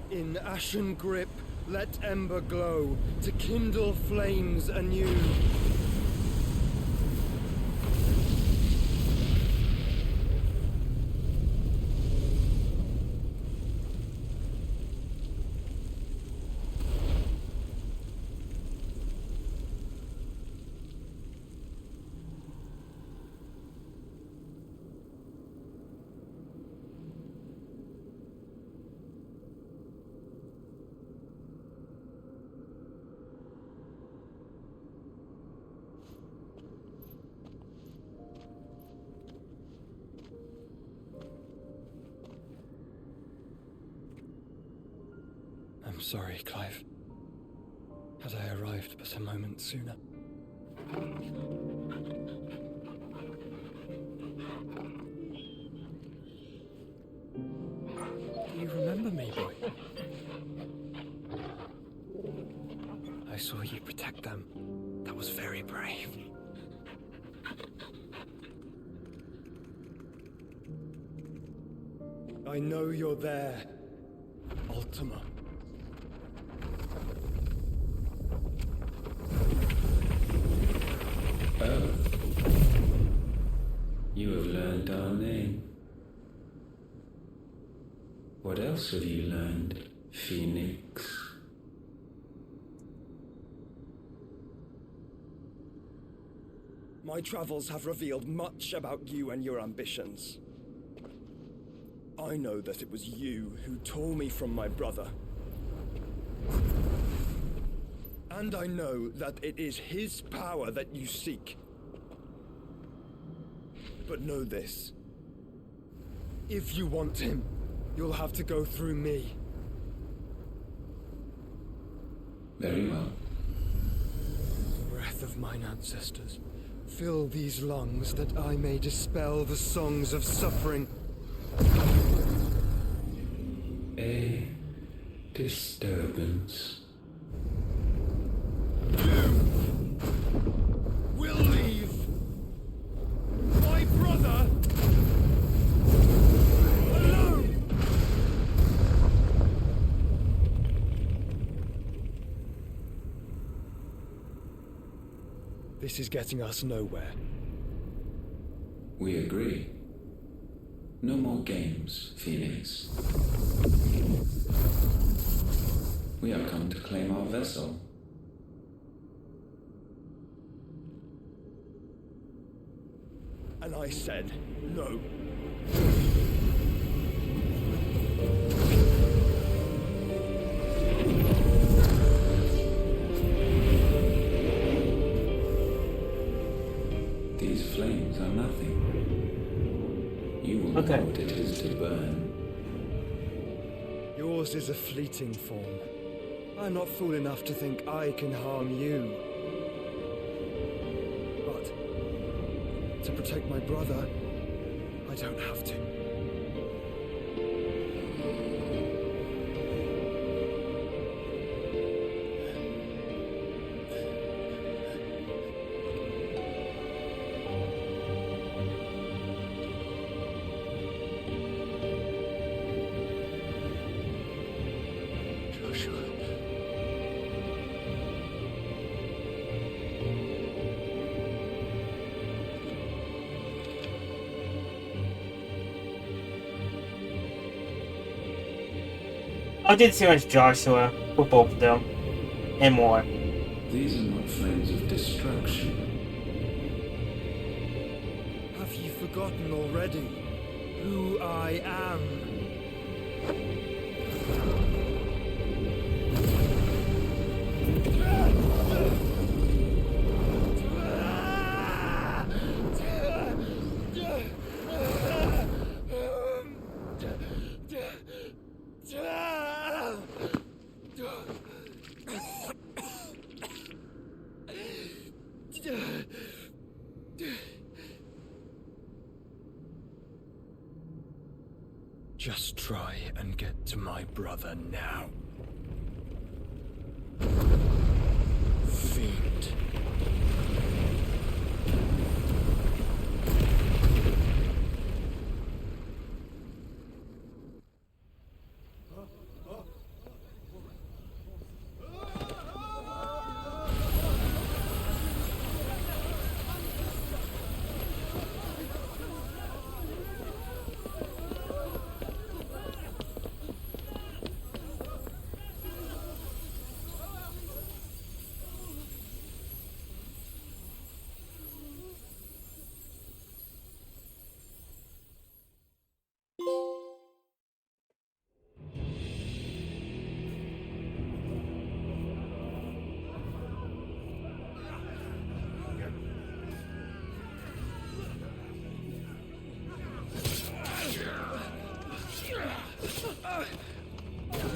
In ashen grip, let ember glow, to kindle flames anew. I'm sorry, Clive. Had I arrived but a moment sooner. Do you remember me, boy? I saw you protect them. That was very brave. I know you're there, Ultima. Oh. You have learned our name. What else have you learned, Phoenix? My travels have revealed much about you and your ambitions. I know that it was you who tore me from my brother. And I know that it is his power that you seek. But know this. If you want him, you'll have to go through me. Very well. Breath of mine ancestors, fill these lungs that I may dispel the songs of suffering. A disturbance. You will leave my brother alone. This is getting us nowhere. We agree. No more games, Phoenix. We have come to claim our vessel. And I said no. to burn. Yours is a fleeting form. I'm not fool enough to think I can harm you. But to protect my brother, I don't have to. I did see much Joshua with both of them, and more. These are not flames of destruction. Have you forgotten already who I am? Just try and get to my brother now. Fiend.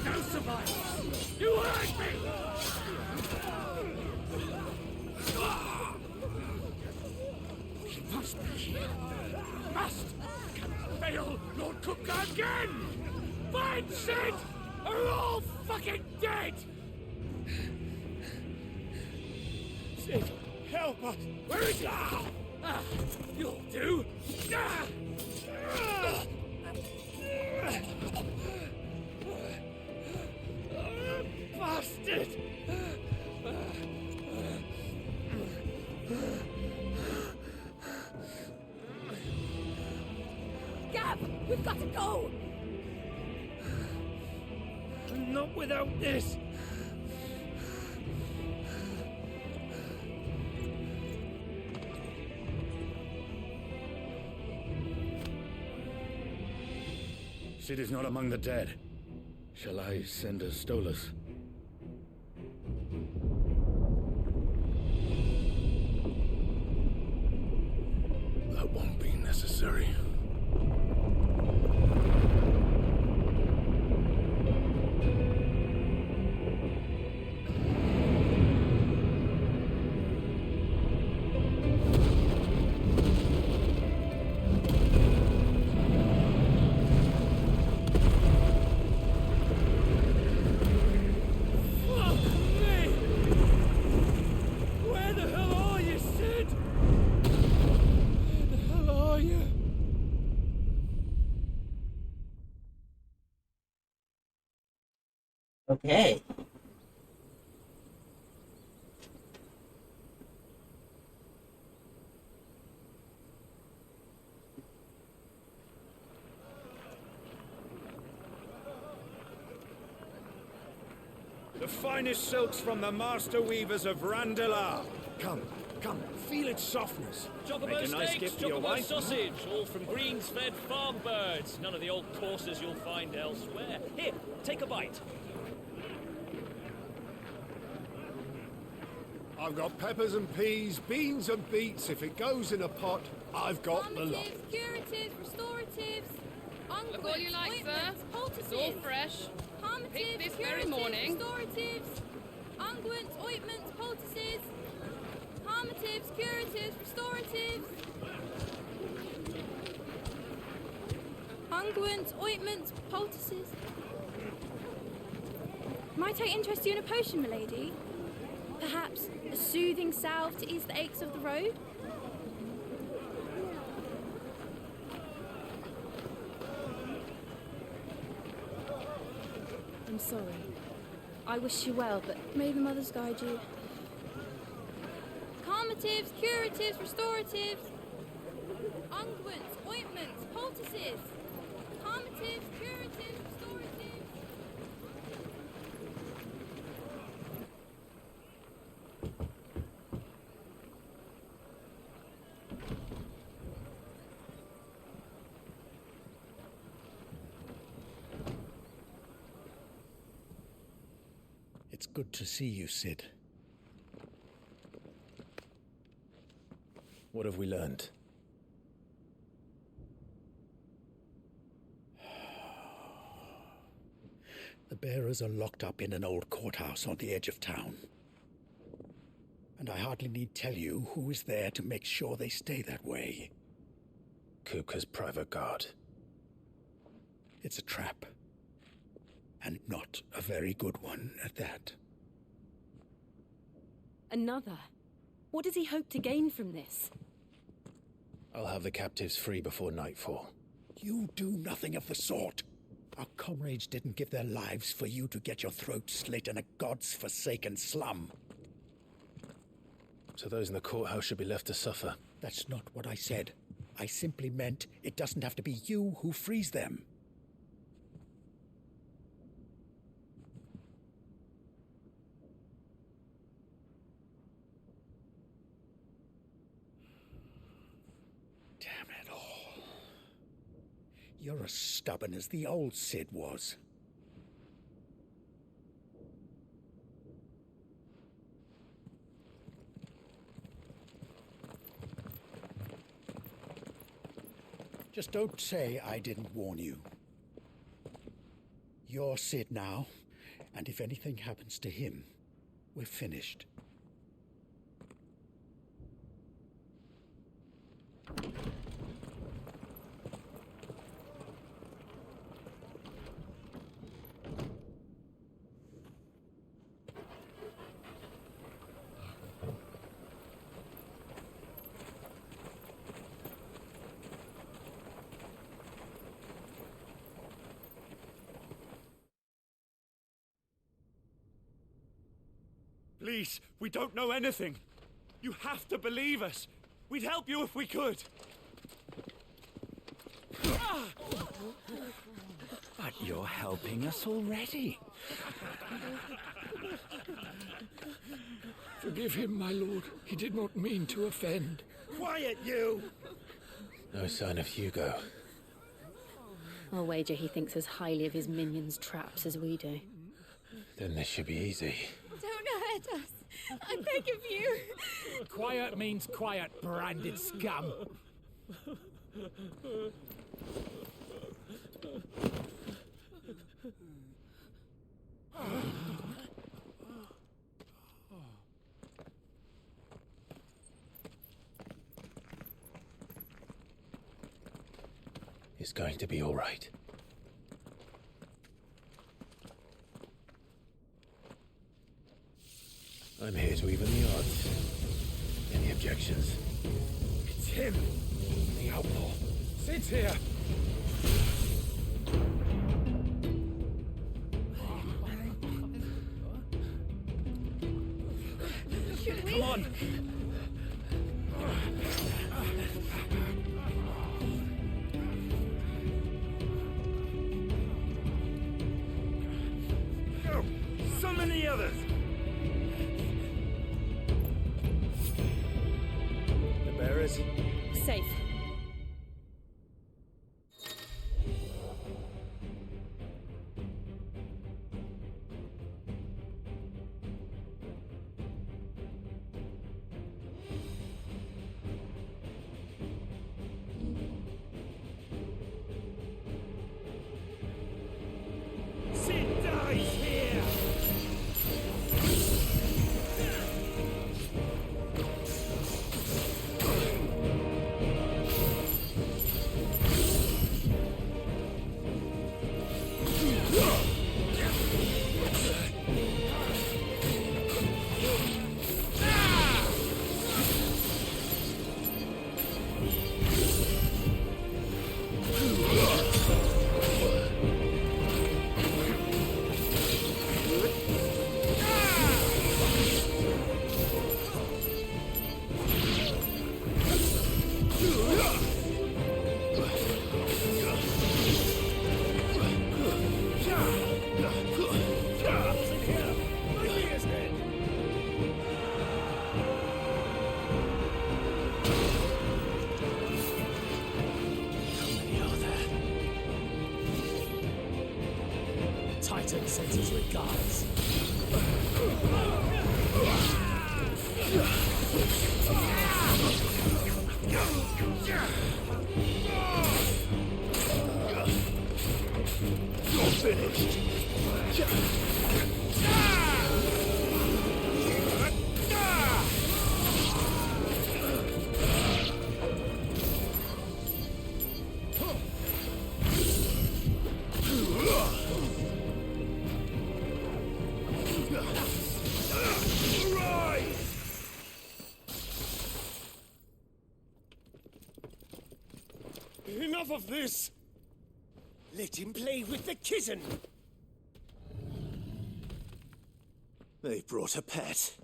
No survivors! You hurt me! He must be here. Must! Can fail Lord Cook again! Find Sid! Are all fucking dead! Sid, help us! Where is he? You'll do! Bastard! Gab, we've got to go! Not without this! Sid is not among the dead. Shall I send a Stolas? That won't be necessary. Okay. The finest silks from the master weavers of Randalar. Come, come, feel its softness. Chocobo Make a nice steaks, gift for your chocobo wife. sausage, all from greens-fed farm birds. None of the old courses you'll find elsewhere. Here, take a bite. I've got peppers and peas, beans and beets. If it goes in a pot, I've got the lot. Curatives, restoratives. Look all you like, sir. It's all fresh. Picked this very morning. Restoratives, unguents, ointments, poultices, calmatives, curatives, restoratives. Unguents, ointments, poultices. Might I interest you in a potion, milady? Perhaps a soothing salve to ease the aches of the road? I'm sorry. I wish you well, but may the mothers guide you. Calmatives, curatives, restoratives. Unguents, ointments, poultices. Calmatives, curatives, restoratives. It's good to see you, Sid. What have we learned? The bearers are locked up in an old courthouse on the edge of town. And I hardly need tell you who is there to make sure they stay that way. Kupka's private guard. It's a trap. And not a very good one at that. Another? What does he hope to gain from this? I'll have the captives free before nightfall. You do nothing of the sort. Our comrades didn't give their lives for you to get your throat slit in a god's forsaken slum. So those in the courthouse should be left to suffer. That's not what I said. I simply meant it doesn't have to be you who frees them. Damn it all. You're as stubborn as the old Sid was. Just don't say I didn't warn you. You're Sid now, and if anything happens to him, we're finished. Please, we don't know anything. You have to believe us. We'd help you if we could. But you're helping us already. Forgive him, my lord. He did not mean to offend. Quiet, you! No sign of Hugo. I'll wager he thinks as highly of his minions' traps as we do. Then this should be easy. Don't hurt us. I beg of you. Quiet means quiet, branded scum. It's going to be all right. I'm here to even the odds. Any objections? It's him, the outlaw. Sid's here. Come on. Go! Summon the others! The bearers? Safe. Titan sends his regards. You're finished. Enough of this! Let him play with the kitten! They brought a pet.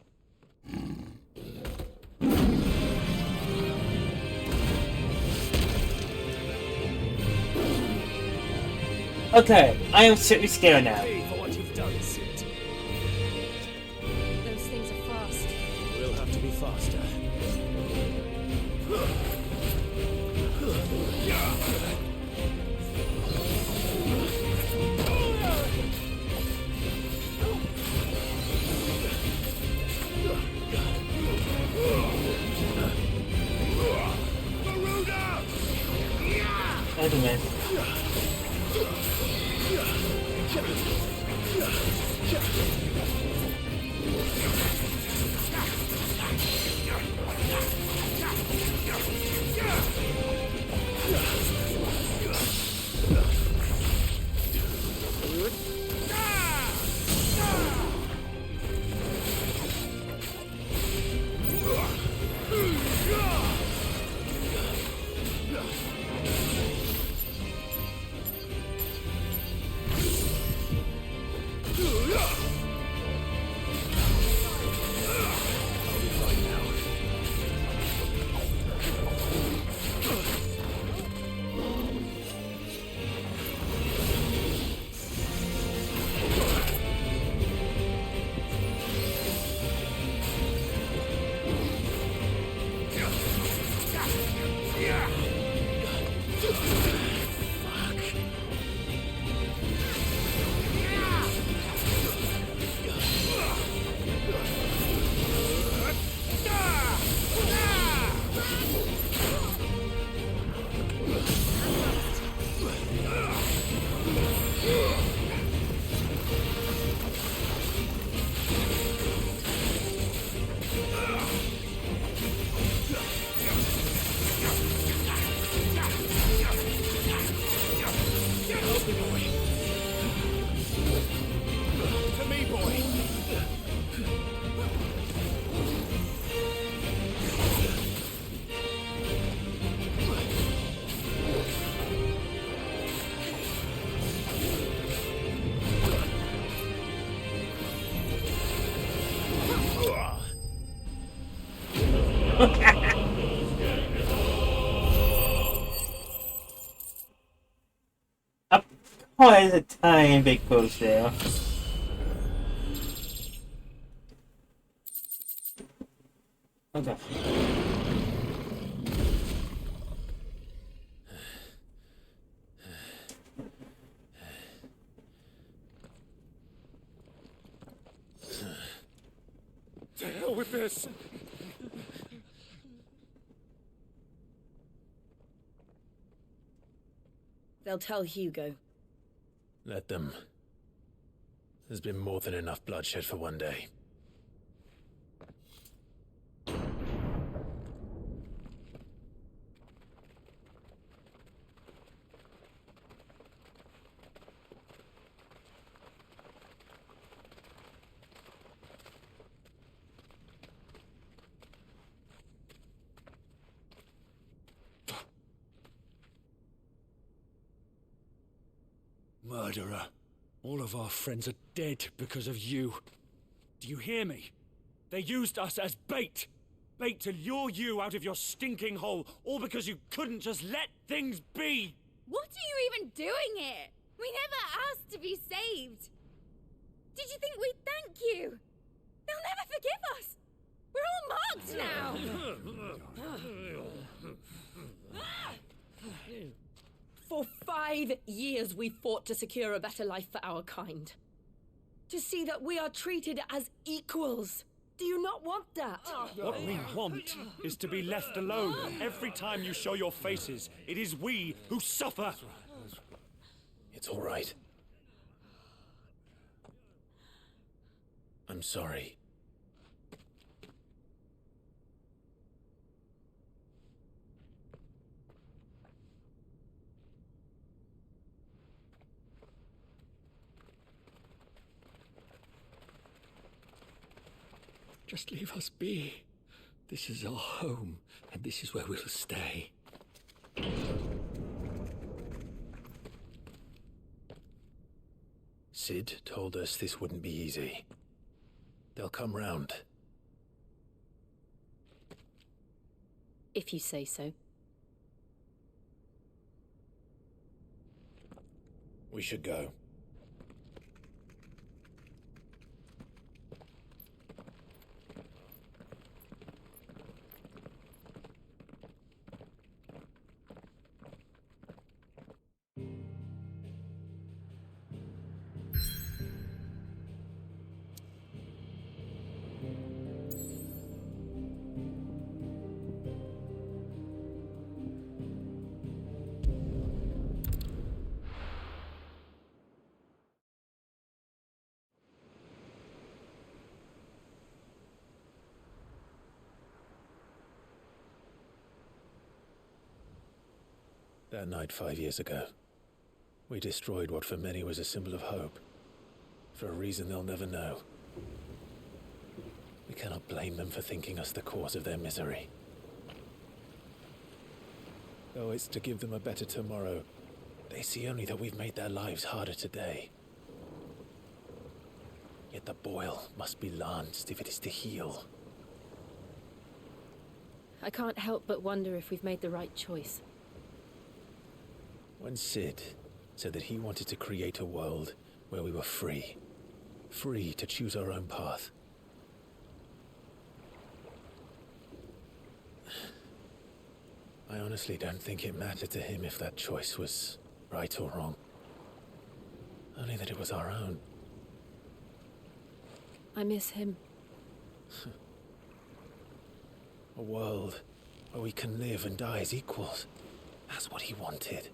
Okay, I am simply scared now. Pay for what you've done, Sid. Those things are fast. We'll have to be faster. Spider-Man. Oh, there's a tiny bit close there. Okay. To hell with this! They'll tell Hugo. Let them. There's been more than enough bloodshed for one day. Murderer. All of our friends are dead because of you. Do you hear me? They used us as bait. Bait to lure you out of your stinking hole, all because you couldn't just let things be. What are you even doing here? We never asked to be saved. Did you think we'd thank you? They'll never forgive us. We're all marked now. For 5 years we fought to secure a better life for our kind. To see that we are treated as equals. Do you not want that? What we want is to be left alone. Every time you show your faces, it is we who suffer. It's all right. I'm sorry. Just leave us be. This is our home, and this is where we'll stay. Sid told us this wouldn't be easy. They'll come round. If you say so. We should go. That night 5 years ago, we destroyed what for many was a symbol of hope. For a reason they'll never know. We cannot blame them for thinking us the cause of their misery. Though it's to give them a better tomorrow, they see only that we've made their lives harder today. Yet the boil must be lanced if it is to heal. I can't help but wonder if we've made the right choice. When Sid said that he wanted to create a world where we were free. Free to choose our own path. I honestly don't think it mattered to him if that choice was right or wrong. Only that it was our own. I miss him. A world where we can live and die as equals. That's what he wanted.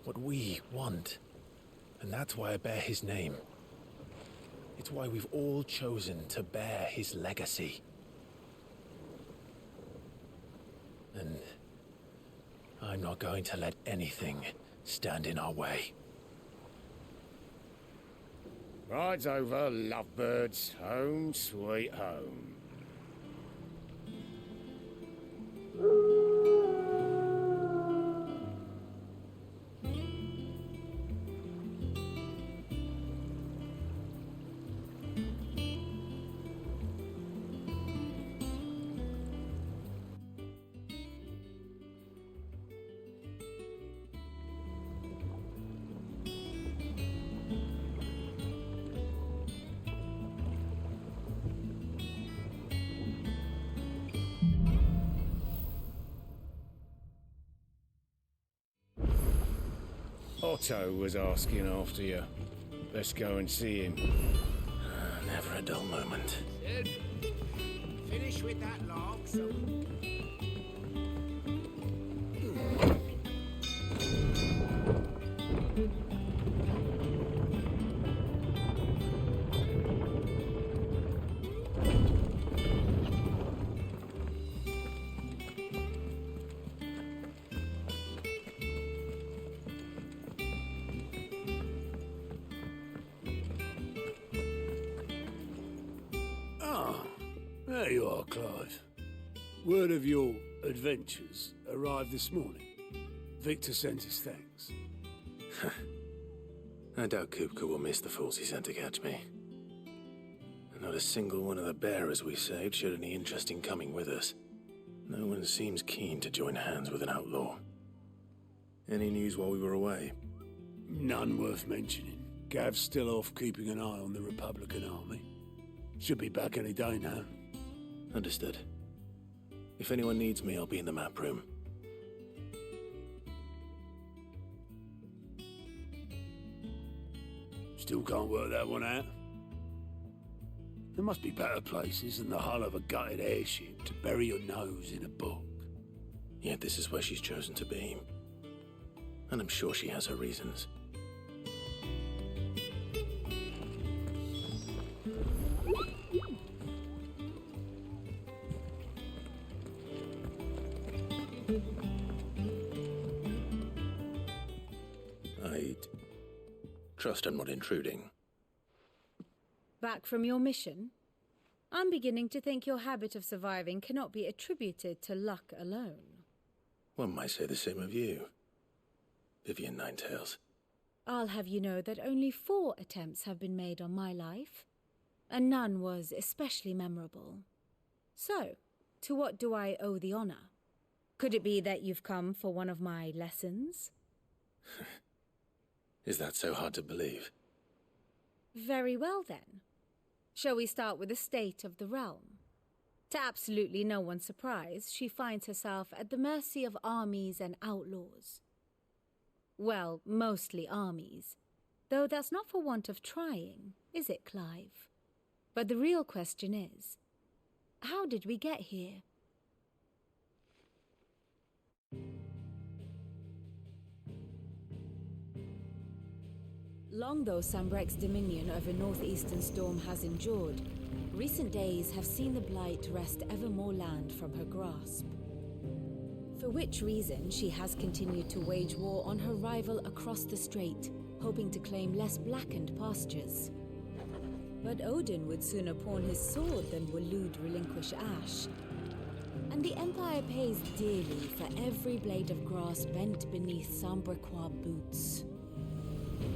What we want. And that's why I bear his name. It's why we've all chosen to bear his legacy. And I'm not going to let anything stand in our way. Ride's over, lovebirds. Home sweet home. Otto was asking after you. Let's go and see him. Never a dull moment. Sid, finish with that log, so... There you are, Clive. Word of your adventures arrived this morning. Victor sent his thanks. I doubt Kupka will miss the fools he sent to catch me. And not a single one of the bearers we saved showed any interest in coming with us. No one seems keen to join hands with an outlaw. Any news while we were away? None worth mentioning. Gav's still off keeping an eye on the Republican army. Should be back any day now. Understood. If anyone needs me, I'll be in the map room. Still can't work that one out. There must be better places than the hull of a gutted airship to bury your nose in a book. Yet this is where she's chosen to be. And I'm sure she has her reasons. I'd trust I'm not intruding. Back from your mission? I'm beginning to think your habit of surviving cannot be attributed to luck alone. One might say the same of you, Vivian Ninetails. I'll have you know that only 4 attempts have been made on my life, and none was especially memorable. So, to what do I owe the honor? Could it be that you've come for one of my lessons? Is that so hard to believe? Very well then. Shall we start with the state of the realm? To absolutely no one's surprise, she finds herself at the mercy of armies and outlaws. Well, mostly armies. Though that's not for want of trying, is it, Clive? But the real question is, how did we get here? Long though Sambrek's dominion over northeastern Storm has endured, recent days have seen the Blight wrest ever more land from her grasp. For which reason she has continued to wage war on her rival across the strait, hoping to claim less blackened pastures. But Odin would sooner pawn his sword than Waloed relinquish Ash. And the Empire pays dearly for every blade of grass bent beneath Sambrequois boots.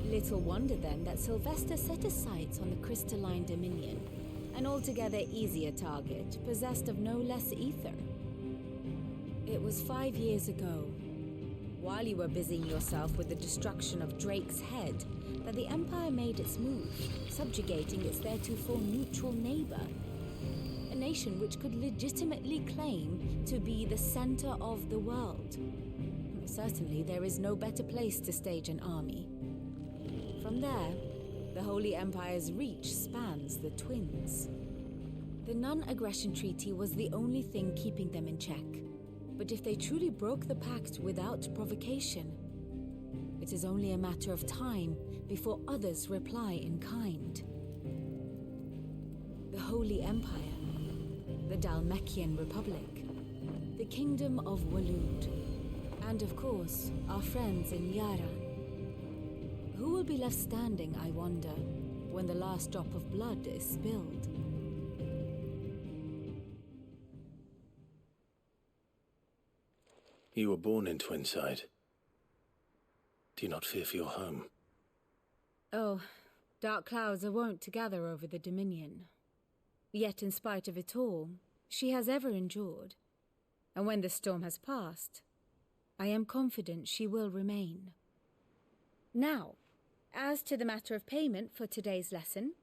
Little wonder then that Sylvester set his sights on the crystalline dominion, an altogether easier target, possessed of no less ether. It was 5 years ago, while you were busying yourself with the destruction of Drake's head, that the Empire made its move, subjugating its theretofore neutral neighbor. A nation which could legitimately claim to be the center of the world. Certainly there is no better place to stage an army. From there, the Holy Empire's reach spans the Twins. The non-aggression treaty was the only thing keeping them in check. But if they truly broke the pact without provocation, it is only a matter of time before others reply in kind. The Holy Empire, the Dhalmekian Republic, the Kingdom of Waloed, and of course, our friends in Yaran. Who will be left standing, I wonder, when the last drop of blood is spilled? You were born in Twinside. Do you not fear for your home? Oh, dark clouds are wont to gather over the Dominion. Yet in spite of it all, she has ever endured. And when the storm has passed, I am confident she will remain. Now, as to the matter of payment for today's lesson,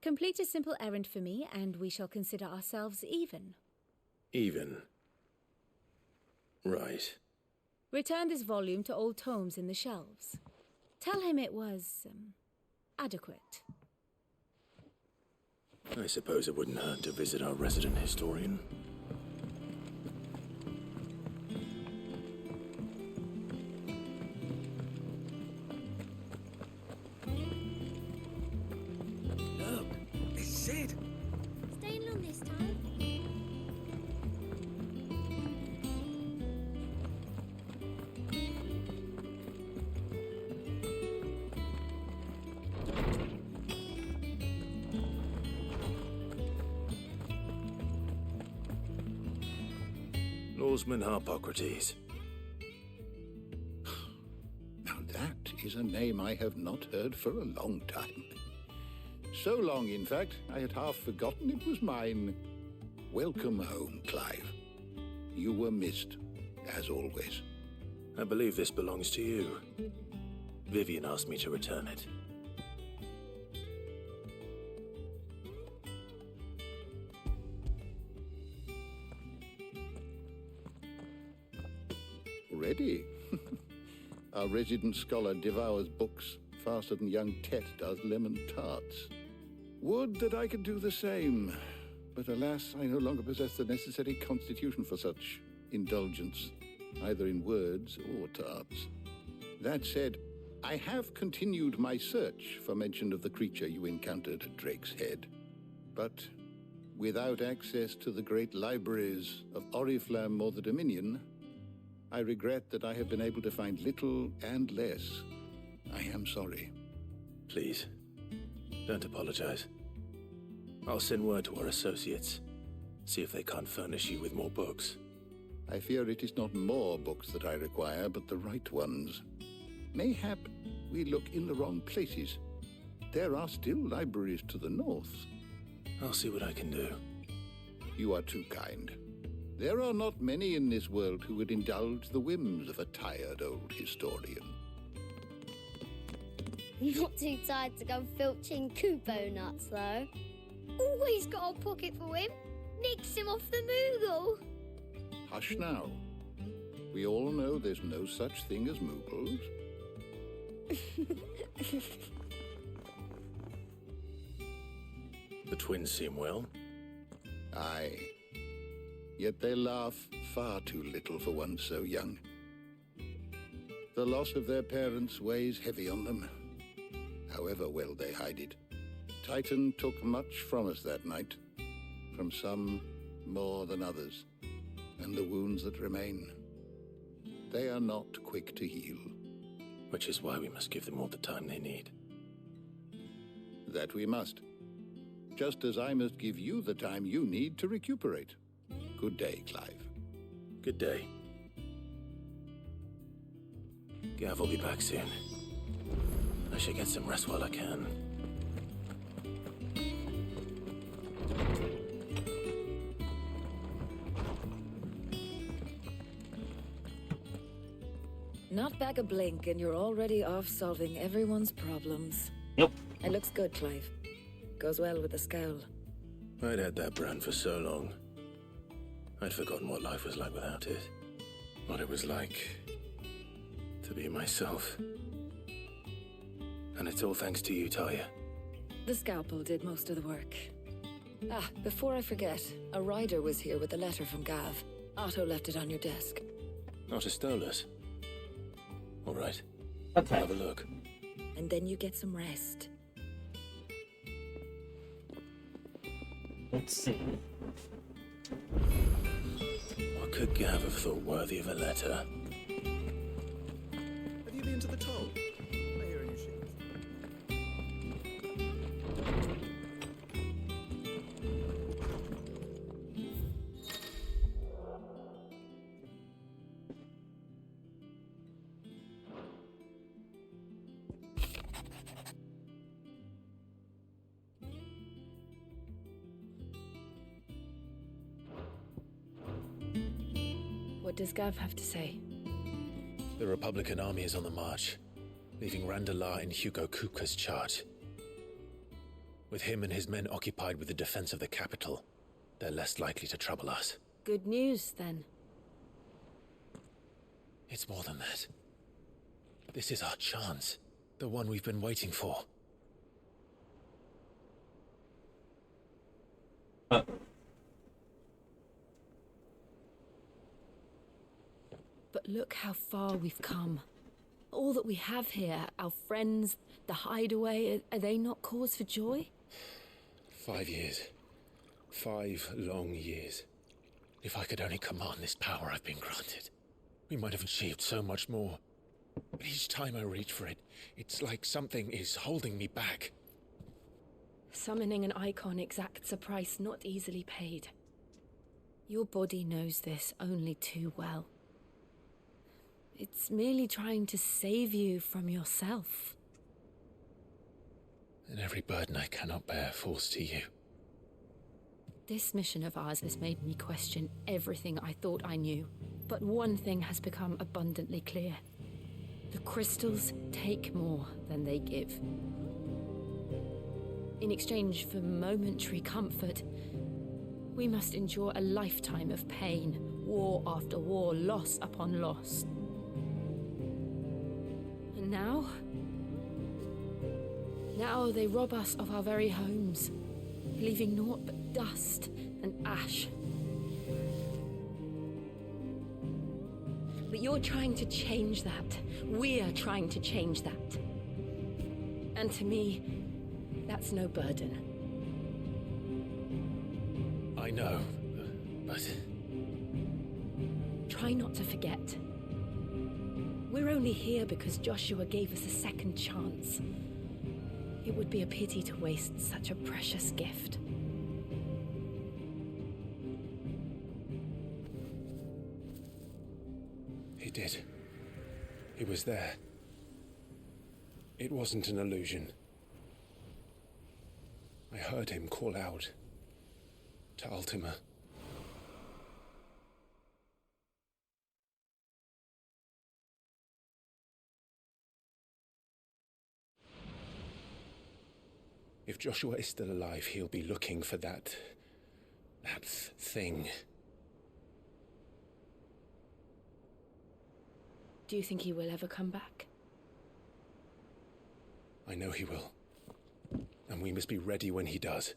complete a simple errand for me and we shall consider ourselves even. Even? Right. Return this volume to old tomes in the shelves. Tell him it was, adequate. I suppose it wouldn't hurt to visit our resident historian. Look, it's Sid. Staying long this time? Lawsman Harpocrates. Now that is a name I have not heard for a long time. So long, in fact, I had half forgotten it was mine. Welcome home, Clive. You were missed, as always. I believe this belongs to you. Vivian asked me to return it. Ready? Our resident scholar devours books faster than young Tet does lemon tarts. Would that I could do the same, but alas, I no longer possess the necessary constitution for such indulgence, either in words or tarts. That said, I have continued my search for mention of the creature you encountered at Drake's Head, but without access to the great libraries of Oriflamme or the Dominion, I regret that I have been able to find little and less. I am sorry. Please, don't apologize. I'll send word to our associates, see if they can't furnish you with more books. I fear it is not more books that I require, but the right ones. Mayhap we look in the wrong places. There are still libraries to the north. I'll see what I can do. You are too kind. There are not many in this world who would indulge the whims of a tired old historian. Not too tired to go filching Kupo nuts, though. Always got a pocket for him. Nicks him off the Moogle. Hush now. We all know there's no such thing as Moogles. The twins seem well. Aye. Yet they laugh far too little for one so young. The loss of their parents weighs heavy on them, however well they hide it. Titan took much from us that night, from some more than others, and the wounds that remain, they are not quick to heal. Which is why we must give them all the time they need. That we must. Just as I must give you the time you need to recuperate. Good day, Clive. Good day. Gav will be back soon. I should get some rest while I can. Not back a blink and you're already off solving everyone's problems. Yep. It looks good, Clive. Goes well with the scowl. I'd had that brand for so long. I'd forgotten what life was like without it. What it was like to be myself. And it's all thanks to you, Talia. The scalpel did most of the work. Ah, before I forget, a rider was here with a letter from Gav. Otto left it on your desk. Otto stole us. All right. Okay. I'll have a look. And then you get some rest. Let's see. What could Gav have thought worthy of a letter? Have you been to the toll? I hear a new ship. What does Gav have to say? The Republican army is on the march, leaving Randalar in Hugo Kuka's charge. With him and his men occupied with the defense of the capital, they're less likely to trouble us. Good news, then. It's more than that. This is our chance, the one we've been waiting for. But look how far we've come. All that we have here, our friends, the hideaway, are they not cause for joy? 5 years. 5 long years. If I could only command this power I've been granted, we might have achieved so much more. But each time I reach for it, it's like something is holding me back. Summoning an icon exacts a price not easily paid. Your body knows this only too well. It's merely trying to save you from yourself. And every burden I cannot bear falls to you. This mission of ours has made me question everything I thought I knew. But one thing has become abundantly clear. The crystals take more than they give. In exchange for momentary comfort, we must endure a lifetime of pain, war after war, loss upon loss. And now, Now they rob us of our very homes, leaving naught but dust and ash. But you're trying to change that. We're trying to change that. And to me, that's no burden. I know, but... Try not to forget. We're only here because Joshua gave us a second chance. It would be a pity to waste such a precious gift. He did. He was there. It wasn't an illusion. I heard him call out to Ultima. If Joshua is still alive, he'll be looking for that thing. Do you think he will ever come back? I know he will. And we must be ready when he does.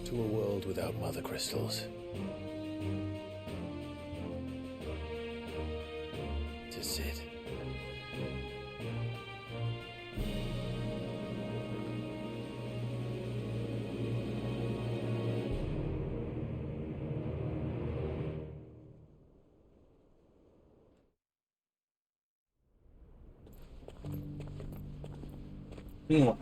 To a world without mother crystals. To Sid. Meanwhile,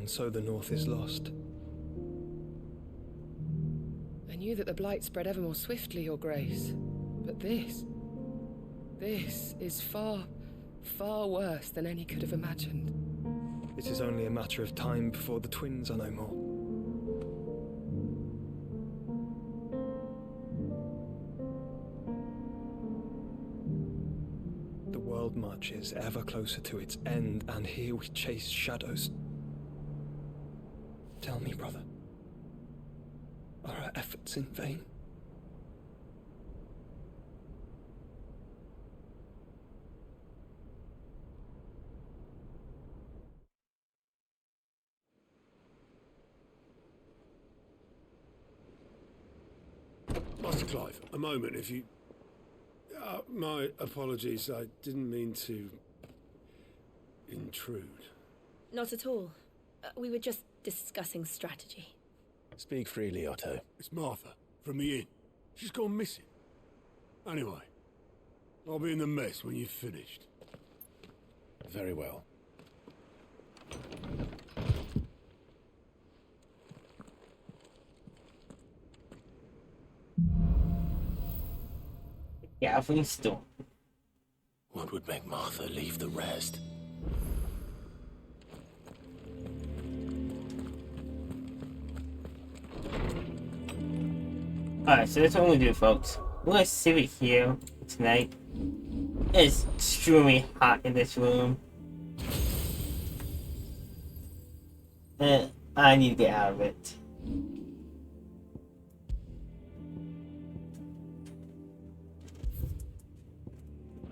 And so the North is lost. I knew that the Blight spread ever more swiftly, Your Grace. But this is far, far worse than any could have imagined. It is only a matter of time before the twins are no more. The world marches ever closer to its end, and here we chase shadows. Tell me, brother, are our efforts in vain? Master Clive, a moment, if you... my apologies, I didn't mean to... intrude. Not at all. We were just discussing strategy. Speak freely, Otto. It's Martha, from the inn. She's gone missing. Anyway, I'll be in the mess when you've finished. Very well. Gathering Storm. What would make Martha leave the rest? Alright, so that's what I'm gonna do, folks. We're gonna save it here tonight. It's extremely hot in this room. And I need to get out of it.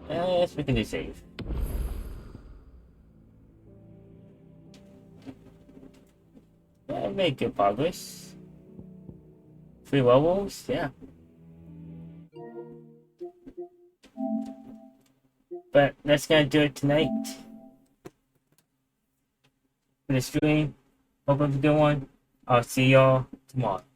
Yes, we can do save. Yeah, made good progress. 3 levels, yeah. But that's gonna do it tonight for the stream. Hope you have a good one. I'll see y'all tomorrow.